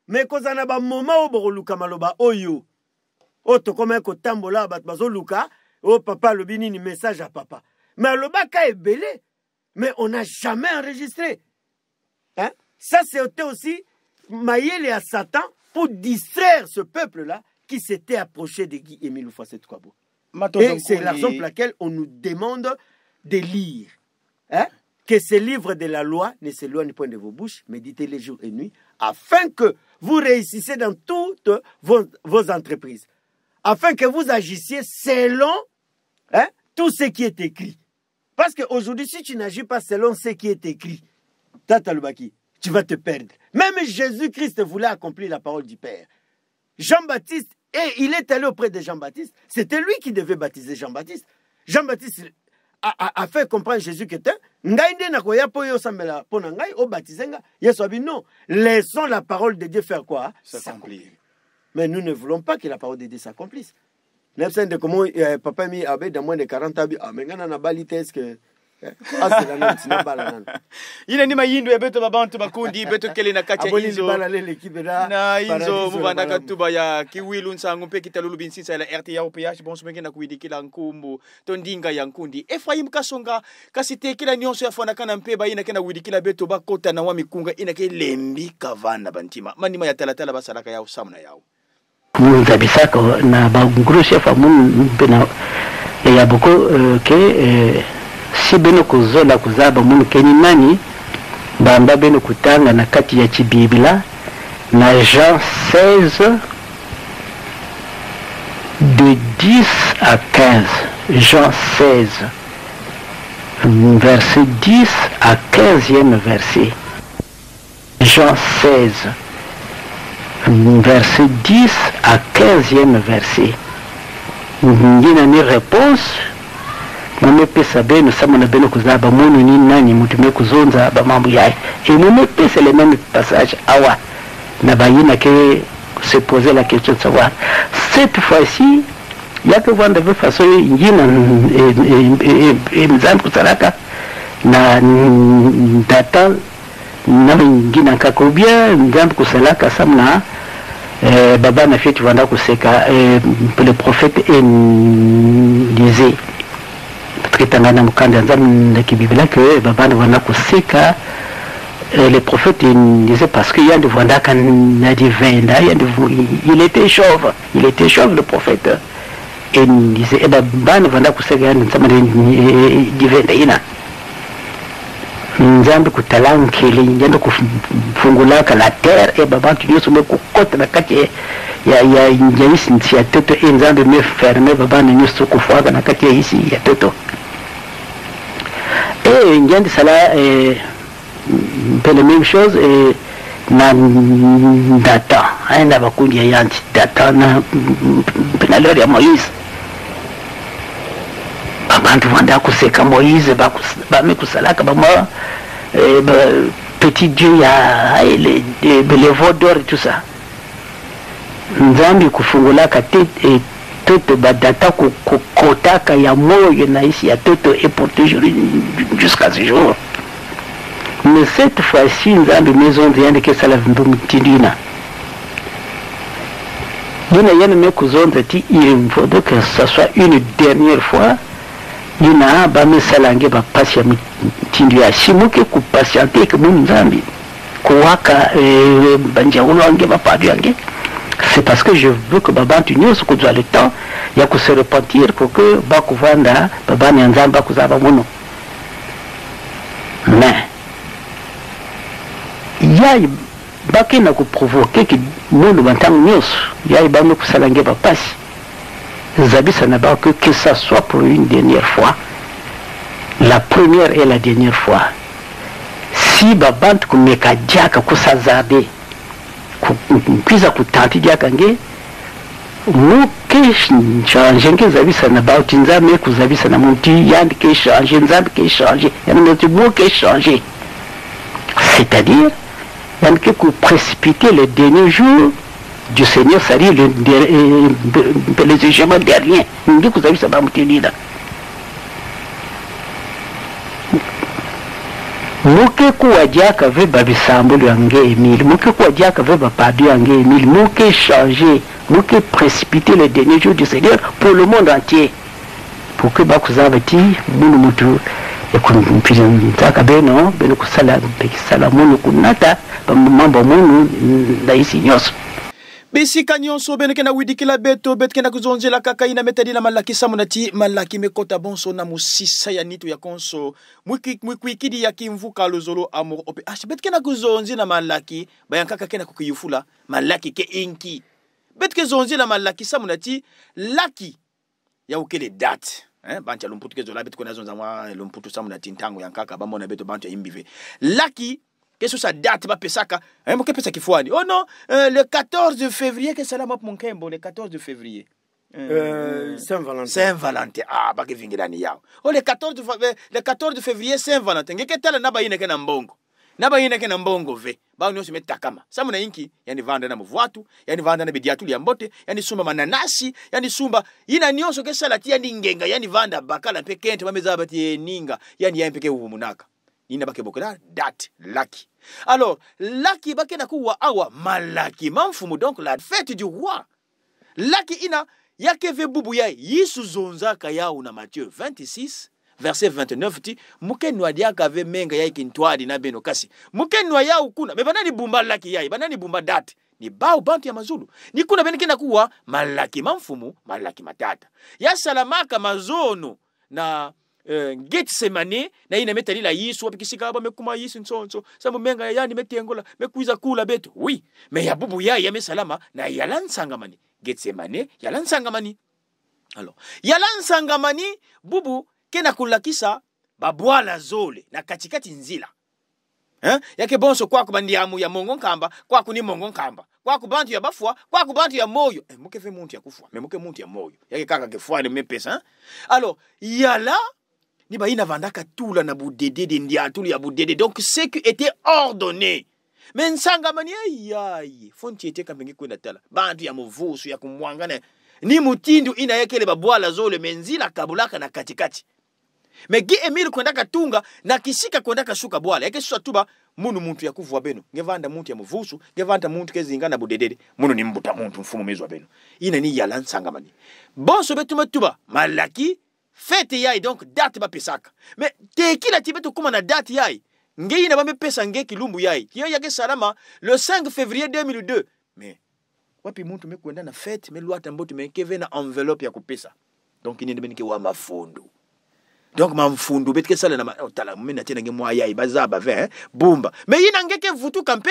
mais kozana ba moment o boluka maloba oyo to comme ko tambola bat bazo luka papa lobini ni message à papa mais le baka est belé mais on n'a jamais enregistré hein ça c'était aussi maïele à Satan pour distraire ce peuple là qui s'était approché de Guy Emile Facette Kwabo. Et c'est la raison pour laquelle on nous demande de lire. Hein? Que ces livres de la loi ne s'éloignent point de vos bouches, méditez-les jour et nuit, afin que vous réussissiez dans toutes vos entreprises. Afin que vous agissiez selon tout ce qui est écrit. Parce qu'aujourd'hui, si tu n'agis pas selon ce qui est écrit, Tata Lubaki, tu vas te perdre. Même Jésus-Christ voulait accomplir la parole du Père. Jean-Baptiste, et il est allé auprès de Jean-Baptiste. C'était lui qui devait baptiser Jean-Baptiste. Jean-Baptiste a fait comprendre Jésus que non. Laissons la parole de Dieu faire quoi? S'accomplir. Mais nous ne voulons pas que la parole de Dieu s'accomplisse. De comment papa mi avait dans moins de 40 ans, mais on a balité que ile ni mayindo ya beto babantu bakundi beto kele na kacha hizo na hizo mubanda katuba ya kiwilu nsango mpe kitalulu binsisa la RTA OPH bonso mengena kuidikila nkumbu tondinga ya nkundi Ephraim Kasonga kasite kila nyonso ya fona kana mpe bayina kena kuidikila beto bakota na wa mikunga ina ke lembi kavana bantima manima ya talatala basalaka yao samna yao munza bisako na baguru chef amun pena ya boko ke si beno kuzola kuzaba munu keni nani bamba beno kutanga na kati ya chibibila na Jean 16 de 10 à 15 Jean 16 verset 10 à 15e verset Jean 16 verset 10 à 15e verset ngina ni réponse mume pesa beno sama na beno kuzaba munu ni nani mutume kuzonza ba mambo yae et mume pesa les mêmes passages awa na bayina que se poser la question de savoir cette fois-ci il y a que voir de façon ngina mzambu kusalaka na data na ngina kakobia mzambu kusalaka samna baba na fitu vanda kuseka le prophète disait tangana mukanda nzambe na kibibila que baba wana kuseka les prophètes disaient parce qu'il y a de vanda na divin il était chauve le prophète et il disait baba vanda kuseka nzambe divin ina nzambe kutalankele njendo kufungulaka la terre et baba tu yesu mekukota na kati ya njayisi ya toto et nzambe me fermer baba na nyoso kufuaga na kati ya isi ya toto et njandi sala peu la même chose et na data aina bakundi ya yanti data na penalori ya Moïse abantu vanda kuseka Moïse bamekusalaka bama petit Dieu ya les veaux d'or et tout ça nzambi kufungulaka toto badata kukotaka ya moyo na isi ya toto et pour toujours jusqu'à ce jour mais cette fois-ci nzambi maison ndiende ke sala vimbu mtindina dina yana mekuzonza ti il faudrait que ça soit une dernière fois dina ba mesalange ba pasia mtindu ya simuke ku patienter que mun nzambi kuwaka banjaulo ange ba padu ange. C'est parce que je veux que baba tunyo ce le temps ya ku se repentir pour que ba kuvanda baba nyanzamba kuzaba muno mais yai baki na kuprovoke ki mundu bantangu nyonso yai bame kusalange bapasi zabisa na ba que ça soit pour une dernière fois, la première et la dernière fois. Si babantu kumeka jaka kusazabe kwiza kutanti jaka nge muke changer nge zabisa na ba utinzame kuzabisa na munti yandi ke changer nzambe ke changer yani muti muke changer, c'est-à-dire yandi ke ku précipiter le dernier jour du Seigneur, c'est-à-dire les jugements derniers. Ngi kuzabisa ba mutinida muke kuwajaka ve babisambulu yange Emile, muke kuwajaka ve bapadu yange Emile, muke changer, muke précipiter le dernier jour du Seigneur pour le monde entier, pour que bakuzabati munu mutu ekumpira ntaka beno kusala munu kunata mambo munu ndaisi nyoso bisika nyonso bene kena widikila beto bet kena kuzonjela kaka ina metadi na malaki samunati malaki mekota bonso na musisa ya nitu ya konso mwikidi ya kimvuka lozolo amoro ope bet kena kuzonji na malaki bayan kaka kena kukiyufula malaki ke inki bet ke zonji na malaki samunati laki ya ukele date bancha lumputu ke zola bet kona zonza mwa lumputu samunati ntango ya kaka bamona beto bancha imbive laki qu'est-ce que ça date ba pesaka mo ke pesa kifuani oh non le 14 février que cela mon kembo le 14 février Saint-Valentin ah ba ke vingirani yao oh le 14 février Saint-Valentin ngeke tala na ba ine ke na mbongo ve ba unyo metakama samu na inki yani vanda na mvwatu yani vanda na bidiatu ya mbote yani sumba mananasi yani sumba ina nyoso ke salati yani ngenga yani vanda bakala pekente bamezaba ti ninga yani yampeke umunaka ina bake bokela date laki. Alors laki bake na kuwa awa malaki mamfumu, donc la fête du roi laki ina yake ve bubu ya yisu zonza kayao na Matthieu 26 verset 29 ti mukenwa diaka ve menga ya ikintwadi na beno kasi mukenwa ya ukuna me banani bumba laki ya banani bumba date ni bao bantu ya mazulu ni kuna bene kina kuwa malaki mamfumu malaki matata ya salamaka mazono na Getsemane na ina metali la Yesu apikisika ba mekuma Yesu nsonso samu menga yani metengola mekuiza kula beto oui mais ya bubu ya mesalama na yalansangamani Getsemane yalansangamani. Alors yalansangamani bubu kena kulakisa babwala zole na katikati nzila yake bonso kwa kubandiamu ya mongo nkamba kwa kuni mongo nkamba kwa kubantu ya bafwa kwa kubantu ya moyo muke fe muntu ya kufwa me muke muntu ya moyo yake kaka kefwa ne mepesa. Alors yala ni ba ina vandaka tula na budede de ndia tuli ya budede, donc ce qui était ordonné mais nsangamani ayi fonti ete kambengi kwenda tala bantu ya muvusu ya kumwangana ni mutindu ina yekele babwala zole menzila kabulaka na katikati mais gi Emile kwenda katunga na kisika kwenda kashuka bwala yake swa tuba munu muntu ya kuvwa beno ngevanda muntu ya muvusu ngevanda muntu kezinga na budedede munu ni mbuta muntu mfumo mezwa beno ina ni yala nsangamani bonso betuma tuba malaki fete yai, donc date ba pesaka mais te kila tibeto kuma na date yai ngei na bambe pesa ngeki lumbu yai hiyo yake salama le 5 février 2002 mais wapi muntu mekwenda na fete meluata mbotu mekeve na enveloppe ya kupesa, donc ini ndebe wa mafundu, donc mamfundu betke sala na tala mena tena ngemwa yai bazaba ve bumba mais ina ngeke vutu kampe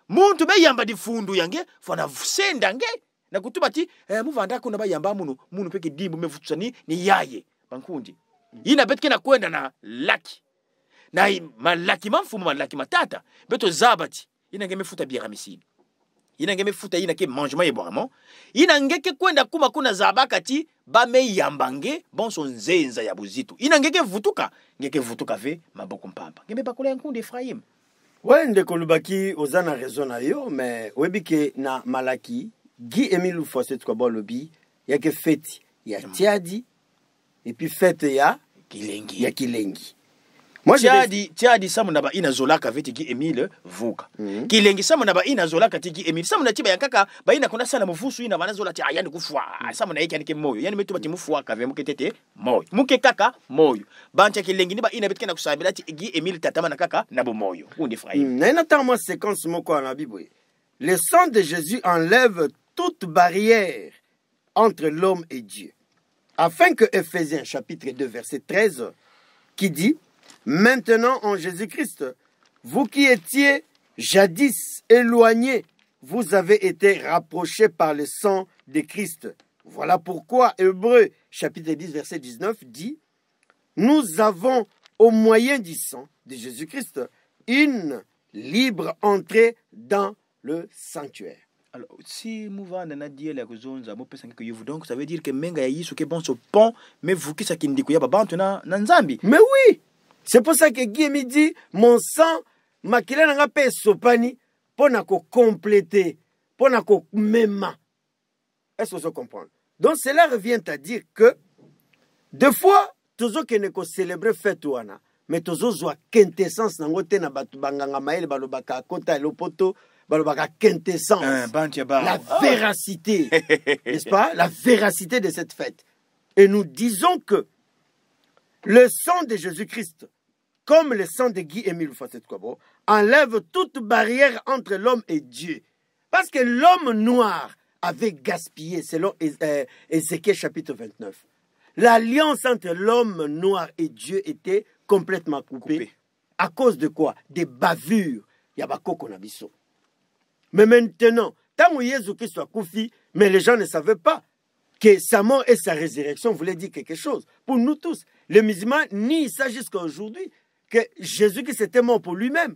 muntu be yamba di fundu yange fona senda nge na kutubati muvanda kuna ba yamba munu peke dimbu mevutusani ni yaye bankundi ina betke na kwenda na laki na malaki mamfumu malaki matata beto zabati ina ngemefuta biera misini ina ngemefuta ina ke mangement yeboamo ina ngeke kwenda kuma kuna zabakati ba me yambange bonso nzenza ya buzitu ina ngeke vutuka ve maboko mpamba ngeme bakula yankundi Ephraim. Ouais, ndeko lubaki ozana raison na yo, mais webike na malaki Guy Emile Foset kwa bolobi yake fete ya tiadi et puis fete ya kilengi. Moi tiadi samu na ba ina zolaka veti Guy Emile vuka. Kilengi samu na ba ina zolaka ti Guy Emile samu na tiba yankaka ba ina kuna sana mufusu ina bana zola ti ayani kufwa samu na yake anike moyo yani metuba ti mufwa ka ve muketete moyo muke kaka moyo bancha kilengi ni ba ina betkena kusabila ti Guy Emile tatama na kaka na bo moyo kundi Ephraim. Na ina tamo séquence moko na Bible. Le sang de Jésus enlève toute barrière entre l'homme et Dieu. Afin que Ephésiens chapitre 2 verset 13 qui dit Maintenant, en Jésus-Christ, vous qui étiez jadis éloignés, vous avez été rapprochés par le sang de Christ. Voilà pourquoi Hébreux chapitre 10 verset 19 dit « Nous avons au moyen du sang de Jésus-Christ une libre entrée dans le sanctuaire. » Alors, si Mouva n'a dit la raison, donc ça veut dire que Menga Yaïsou qui est bon ce pont, mais vous qui s'akindi kuya babantu na Nzambi. Mais oui, c'est pour ça que Guy me dit mon sang makila nanga pe sopani pour na ko compléter, pour na ko mema. Est-ce que vous comprenez? Donc cela revient à dire que des fois toujours que ne ko célébrer fête wana, mais toujours soit quintessence nango te na batu banganga maele balobaka kota lopoto. La véracité, n'est-ce pas? La véracité de cette fête. Et nous disons que le sang de Jésus-Christ, comme le sang de Guy-Émile Fasset-Kwabo, enlève toute barrière entre l'homme et Dieu. Parce que l'homme noir avait gaspillé, selon Ézéchiel chapitre 29. L'alliance entre l'homme noir et Dieu était complètement coupée. À cause de quoi? Des bavures. Yabako Konabiso. Mais maintenant, tant que Jésus-Christ soit koufi, mais les gens ne savaient pas que sa mort et sa résurrection voulaient dire quelque chose. Pour nous tous, les musulmans nient ça jusqu'à aujourd'hui, que Jésus-Christ était mort pour lui-même.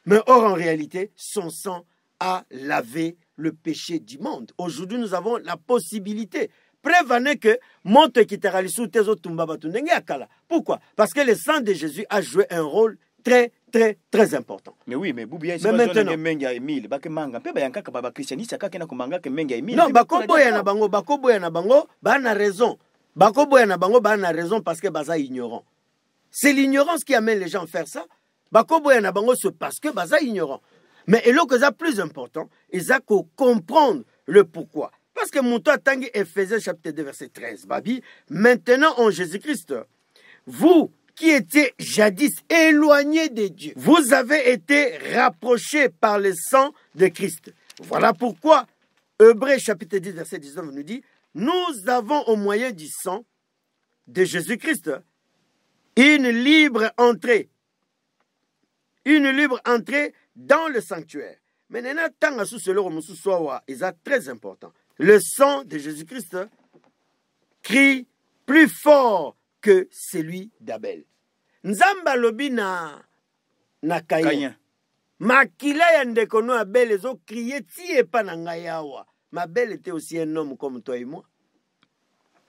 Mais or, en réalité, son sang a lavé le péché du monde. Aujourd'hui, nous avons la possibilité. Prévenez que monte qui te réalise tes autres. Pourquoi? Parce que le sang de Jésus a joué un rôle très, très, très important. Mais oui, mais Boubia, mais maintenant, non, bakoboya na bango, bana raison. Bakoboya na bango, bana raison parce que baza ignorant. C'est l'ignorance qui amène les gens à faire ça. Bakoboya na bango, c'est parce que baza ignorant. Mais et l'autre, c'est plus important, ils ont comprendre le pourquoi. Parce que mon temps, tangi Ephésiens chapitre 2, verset 13, Babi, maintenant en Jésus-Christ, vous qui étiez jadis éloignés de Dieu, vous avez été rapprochés par le sang de Christ. Voilà pourquoi Hébreux chapitre 10, verset 19 nous dit, nous avons au moyen du sang de Jésus-Christ une libre entrée dans le sanctuaire. Mais tant sous ce loro musu soa est très important. Le sang de Jésus-Christ crie plus fort que celui d'Abel. Nzamba lobi na Caïn. Makila ya ndeko no Abel ezo crier ti epa na ngai awa. Mais Abel était aussi un homme comme toi et moi.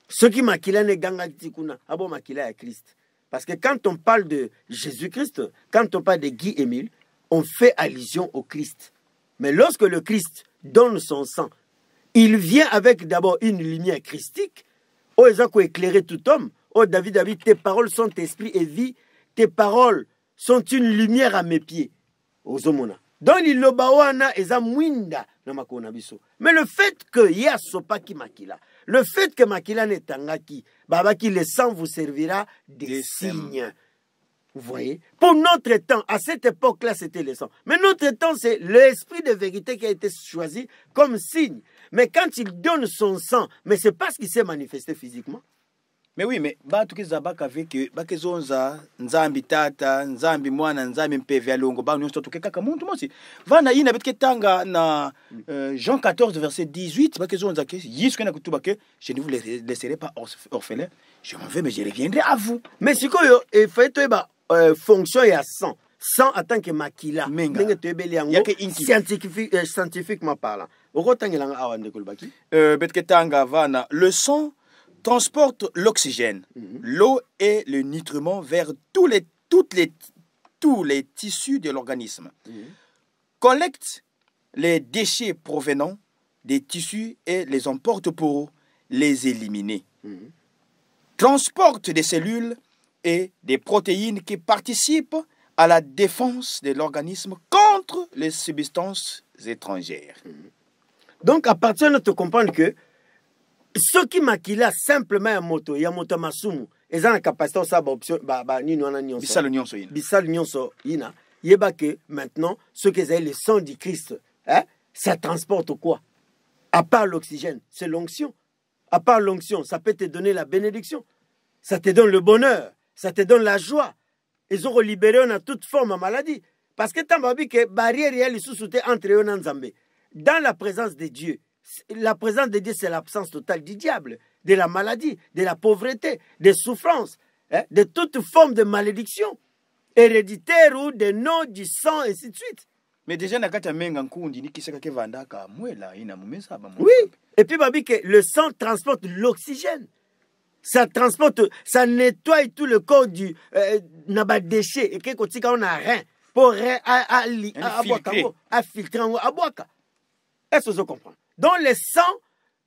Ce qui makila ne ganga tikuna abo makila ya Christ. Parce que quand on parle de Jésus-Christ, quand on parle de Guy-Émile, on fait allusion au Christ. Mais lorsque le Christ donne son sang, il vient avec d'abord une lumière christique. Oh, ils ont éclairer tout homme. Oh, David, tes paroles sont esprit et vie. Tes paroles sont une lumière à mes pieds. Ozomona. Dans l'Ilobawana, ils ont mwinda na makona biso. Mais le fait que y a sopa ki makila, le fait que makila netangaki, babaki le sang vous servira des signes. Vous voyez? Pour notre temps, à cette époque-là, c'était le sang. Mais notre temps, c'est l'esprit de vérité qui a été choisi comme signe. Mais quand il donne son sang, mais c'est parce qu'il s'est manifesté physiquement. Mais oui, mais batu kizabaka avec bakezonza nzambi tata nzambi mwana nzambi mpeve alongo ba nyonso tukeka ka muntu mosi vana ina betketanga na Jean 14 verset 18 bakezonza ke Yesu kana kutuba ke je ne vous laisserai pas orphelin, je m'en vais mais je reviendrai à vous. Mais sikoyo e faito ba fonction ya sang en tant que makila ndenge tebeli yango scientifiquement parlant okotangelanga awa ndeko lubaki betketanga vana le sang transporte l'oxygène, l'eau et le nutriment vers tous les tissus de l'organisme, collecte les déchets provenant des tissus et les emporte pour les éliminer, transporte des cellules et des protéines qui participent à la défense de l'organisme contre les substances étrangères. Donc à partir de là, tu comprends que ce qui makila simplement ya moto masumu eza na capacité ça ba option ba nini wana nyonso bisal nyonso ina yeba que maintenant ce que c'est le sang du Christ ça transporte quoi? À part l'oxygène, c'est l'onction. À part l'onction, ça peut te donner la bénédiction, ça te donne le bonheur, ça te donne la joie. ils ont libéré on a toute forme de maladie. Parce que tant que barrière réelle sous-souté entre eux et Nzambe. Dans la présence de Dieu, la présence de Dieu, c'est l'absence totale du diable, de la maladie, de la pauvreté, des souffrances, hein, de toute forme de malédiction, héréditaire ou de nom, du sang, et ainsi de suite. Mais déjà, nakata menga nkundi ni kisaka ke vandaka mwela ina mumesa ba. Oui, et puis babi que le sang transporte l'oxygène. Ça transporte, ça nettoie tout le corps du naba déchet et que kotika on a rien pour à filtrer à boaka. Est-ce que vous comprenez? Dans le sang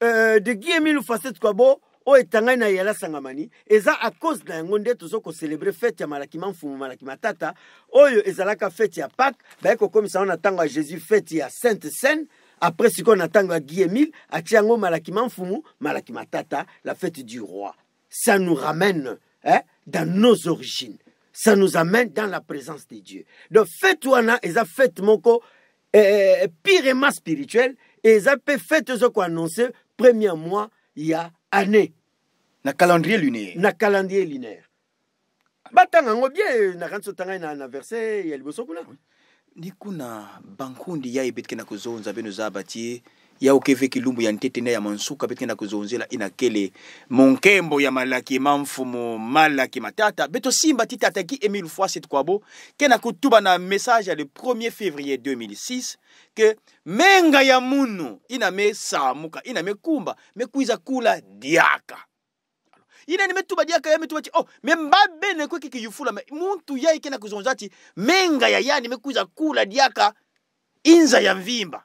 de Guy-Émile Facette Kwabo o etanga na yala sangamani eza à cause na ngonde tozoko célébrer fête ya malaki mfumu malaki matata oyo ezalaka fête ya Pâques ba ko comme ça on attend Jésus fête ya Sainte Seine après ce qu'on attend à Guy-Émile a tiango malaki mfumu malaki matata la fête du roi. Ça nous ramène dans nos origines, ça nous amène dans la présence de Dieu. Donc fête wana eza fête moko purement spirituel et ça peut faire tout ce qu'on annonce premier mois il y a année na calendrier lunaire batanga ngobie na kanso tanga na verset ya liboso kuna ni kuna bankundi ya ibetke na kuzonza beno zabati ya ukeve kilumbu ya ntete na ya mansuka betke na kuzonzela inakele monkembo ya malaki mamfumu malaki matata beto simba titata ki Émile Facette Kwabo kena kutuba na message le 1er février 2006 que menga ya munu iname samuka iname kumba mekuiza kula diaka ina nimetuba diaka ya metuba oh membabe ne kweki kiyufula muntu ya ikena kuzonzati menga ya yani mekuiza kula diaka inza ya mvimba.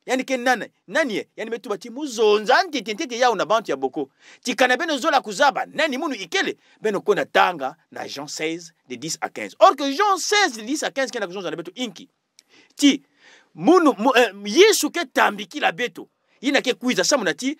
Yani ke nani yani metuba ti muzonza ntitintiti ya una bantu ya boko tikana beno zola kuzaba nani munu ikele beno kona tanga na Jean 16 de 10 à 15 or que Jean 16 de 10 à 15 kena kuzonza na beto inki ti munu Yesu ke tambiki la beto ina ke kuiza samuna ti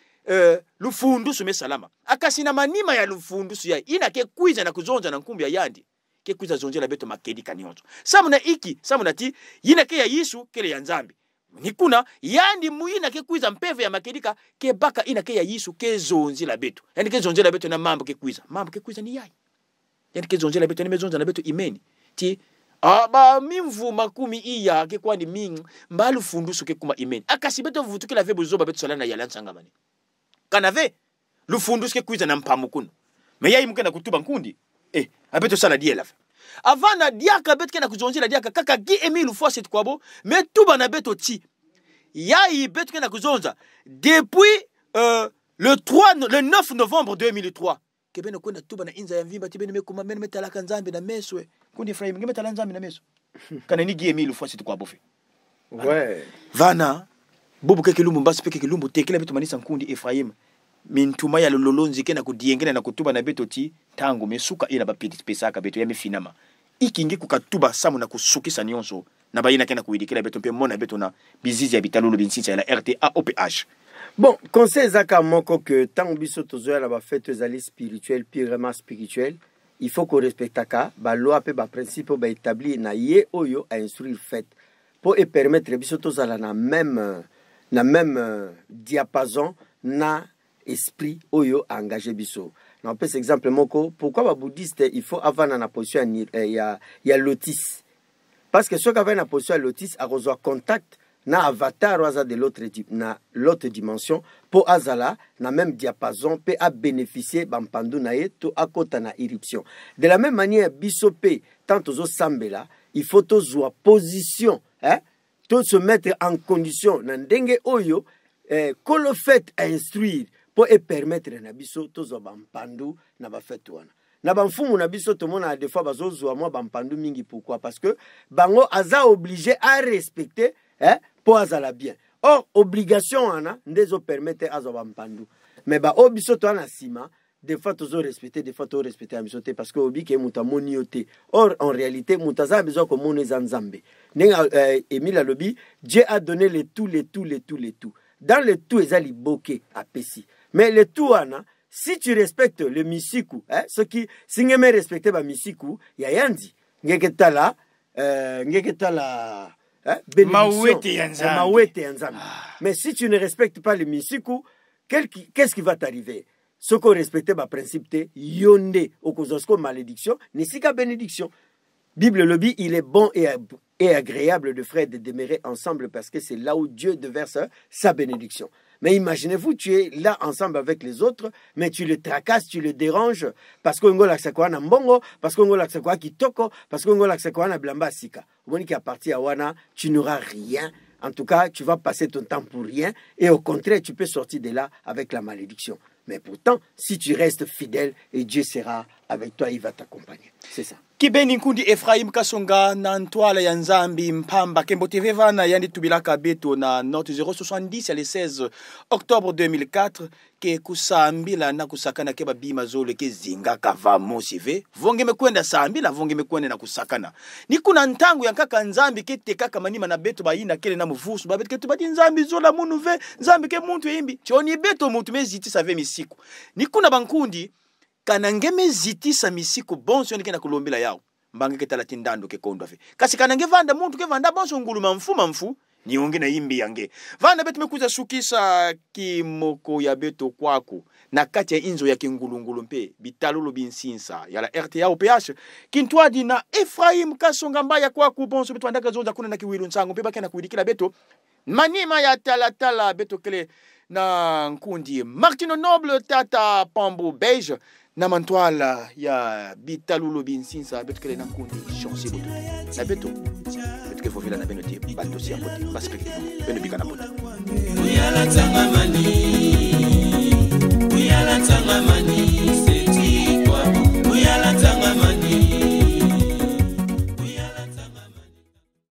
lufundu sume salama akasina manima ya lufundu su ya ina ke kuiza na kuzonza na nkumbi ya yandi ke kuiza zonjela beto makedi kanionzo samuna iki samuna ti ina ke ya Yesu kele ya Nzambi nikuna yandi muina ke kuiza mpeve ya makedika ke baka ina ke ya Yesu ke zonzi la beto yani ke zonzi la beto na mambo ke kuiza ni yai yani ke zonzi la beto ni mezonza na beto imeni ti aba mimvu makumi iya ke kwani ming mbalu fundusu ke kuma imeni akasibeto vutu ke la ve bozoba beto salana ya lansanga mani kanave lu fundusu ke kuiza na mpamukuno me yai mukena kutuba nkundi abeto sala die la avant na diaka beto kena kuzonjela diaka kaka Guy-Émile Facette Kwabo me tuba na beto ti yai beto kena kuzonza depuis le 9 novembre 2003 kebeno kwenda tuba na inza ya mvimba tibeni mekuma mene metalaka Nzambe na meswe kundi Ephraim ngeme tala Nzambe na meso kana ni Guy-Émile Facette Kwabo fe ouais vana bubu keke lumbu mbasi peke lumbu tekela beto manisa nkundi Ephraim mintuma ya lolonzi kena kudiengena na kutuba na beto ti tango mesuka ina bapiti pesaka beto ya mefinama ikingi kukatuba samu na kusukisa nyonso na bayina kena kuidikela beto mpe mona beto na bizizi ya bitalulu binsitsa ya la RTA OPH. Bon, conseil zaka moko que tango biso tozoya la ba fête zali spirituel purement spirituel, il faut qu'on respecte ka ba loi pe ba principe ba établi na ye oyo a instruire fête pour et permettre biso tozala na même diapason na esprit oyo a engagé biso. On peut exemple moko pourquoi ba bouddhiste il faut avoir na position ya lotus parce que ce qu'avait na position lotus a reçoit contact na avatar waza de l'autre dimension pour azala na même diapason peut a bénéficier bampandu na ye to akota na irruption de la même manière bisope tant aux sambela il faut tozwa position to se mettre en condition na ndenge oyo que le fait instruire pour permettre na biso tozo bampandu na ba fête wana na bamfumu na biso to mona des fois bazozwa moi bampandu mingi pourquoi parce que bango aza obligé à respecter pour azala bien or obligation ana ndezo permettre azo bampandu mais ba obiso to na sima des fois tozo respecter des fois to respecter biso te parce que obi ke muta monioté or en réalité mutaza besoin ko moneza Nzambe nenga Émile alobi Dieu a donné les tout dans le tout ezali boké a pesi mais le tout wana si tu respectes le misiku ce qui singeme respecter ba misiku ya yandi ngeketala mawete ya Nzambe mais si tu ne respectes pas le misiku qu'est-ce qui va t'arriver ce qu'on respecte ba principe te yonde okozosko malédiction nisika bénédiction Bible lobby, il est bon et agréable de frères de demeurer ensemble parce que c'est là où Dieu déverse sa bénédiction. Mais imaginez-vous, tu es là ensemble avec les autres, mais tu le tracasses, tu le déranges parce que ngola ksakwa na mbongo, parce que ngola ksakwa kitoko, parce que ngola ksakwa na blamba sika. Moni qui a parti à wana, tu n'auras rien. En tout cas, tu vas passer ton temps pour rien et au contraire, tu peux sortir de là avec la malédiction. Mais pourtant, si tu restes fidèle, et Dieu sera avec toi, il va t'accompagner. C'est ça. Kibeni nkundi Ephraim Kasonga na ntwala ya Nzambi Mpamba Kembo TV vana yandi tubilaka beto na note 070 ya le 16 octobre 2004 ke kusambila na kusakana ke babima zole ke zinga kava mosive vonge mekwenda sambila vonge mekwenda na kusakana ni kuna ntangu yankaka Nzambi ke tekaka manima na beto bayina kele na muvusu babet ke tubati Nzambi zola munu ve Nzambi ke muntu yimbi choni beto muntu meziti save misiku ni kuna bankundi kanangeme zitisa misiku bonso nikena kulombila yao mbange ketala tindando ke kondo fe kasi kanange vanda muntu ke vanda bonso nguluma mfu ni onge na imbi yange vanda betu mekuza sukisa kimoko ya beto kwaku na kati ya inzo ya kingulungulu mpe bitalulu binsinsa ya la RTA OPH kintwadi na Ephraim Kasonga mbaya kwaku bonso betu andaka zonza kuna na kiwilu nsango mpe bakena kuidikila beto manima ya tala beto kele na nkundi Martino Noble tata Pambo Beige na mantwala ya bitalulu binsinsa betu kele na nkundi chance boto na beto betu ke fofila na benoti bantu si apote baspekti beno bikana boto uyala tanga mani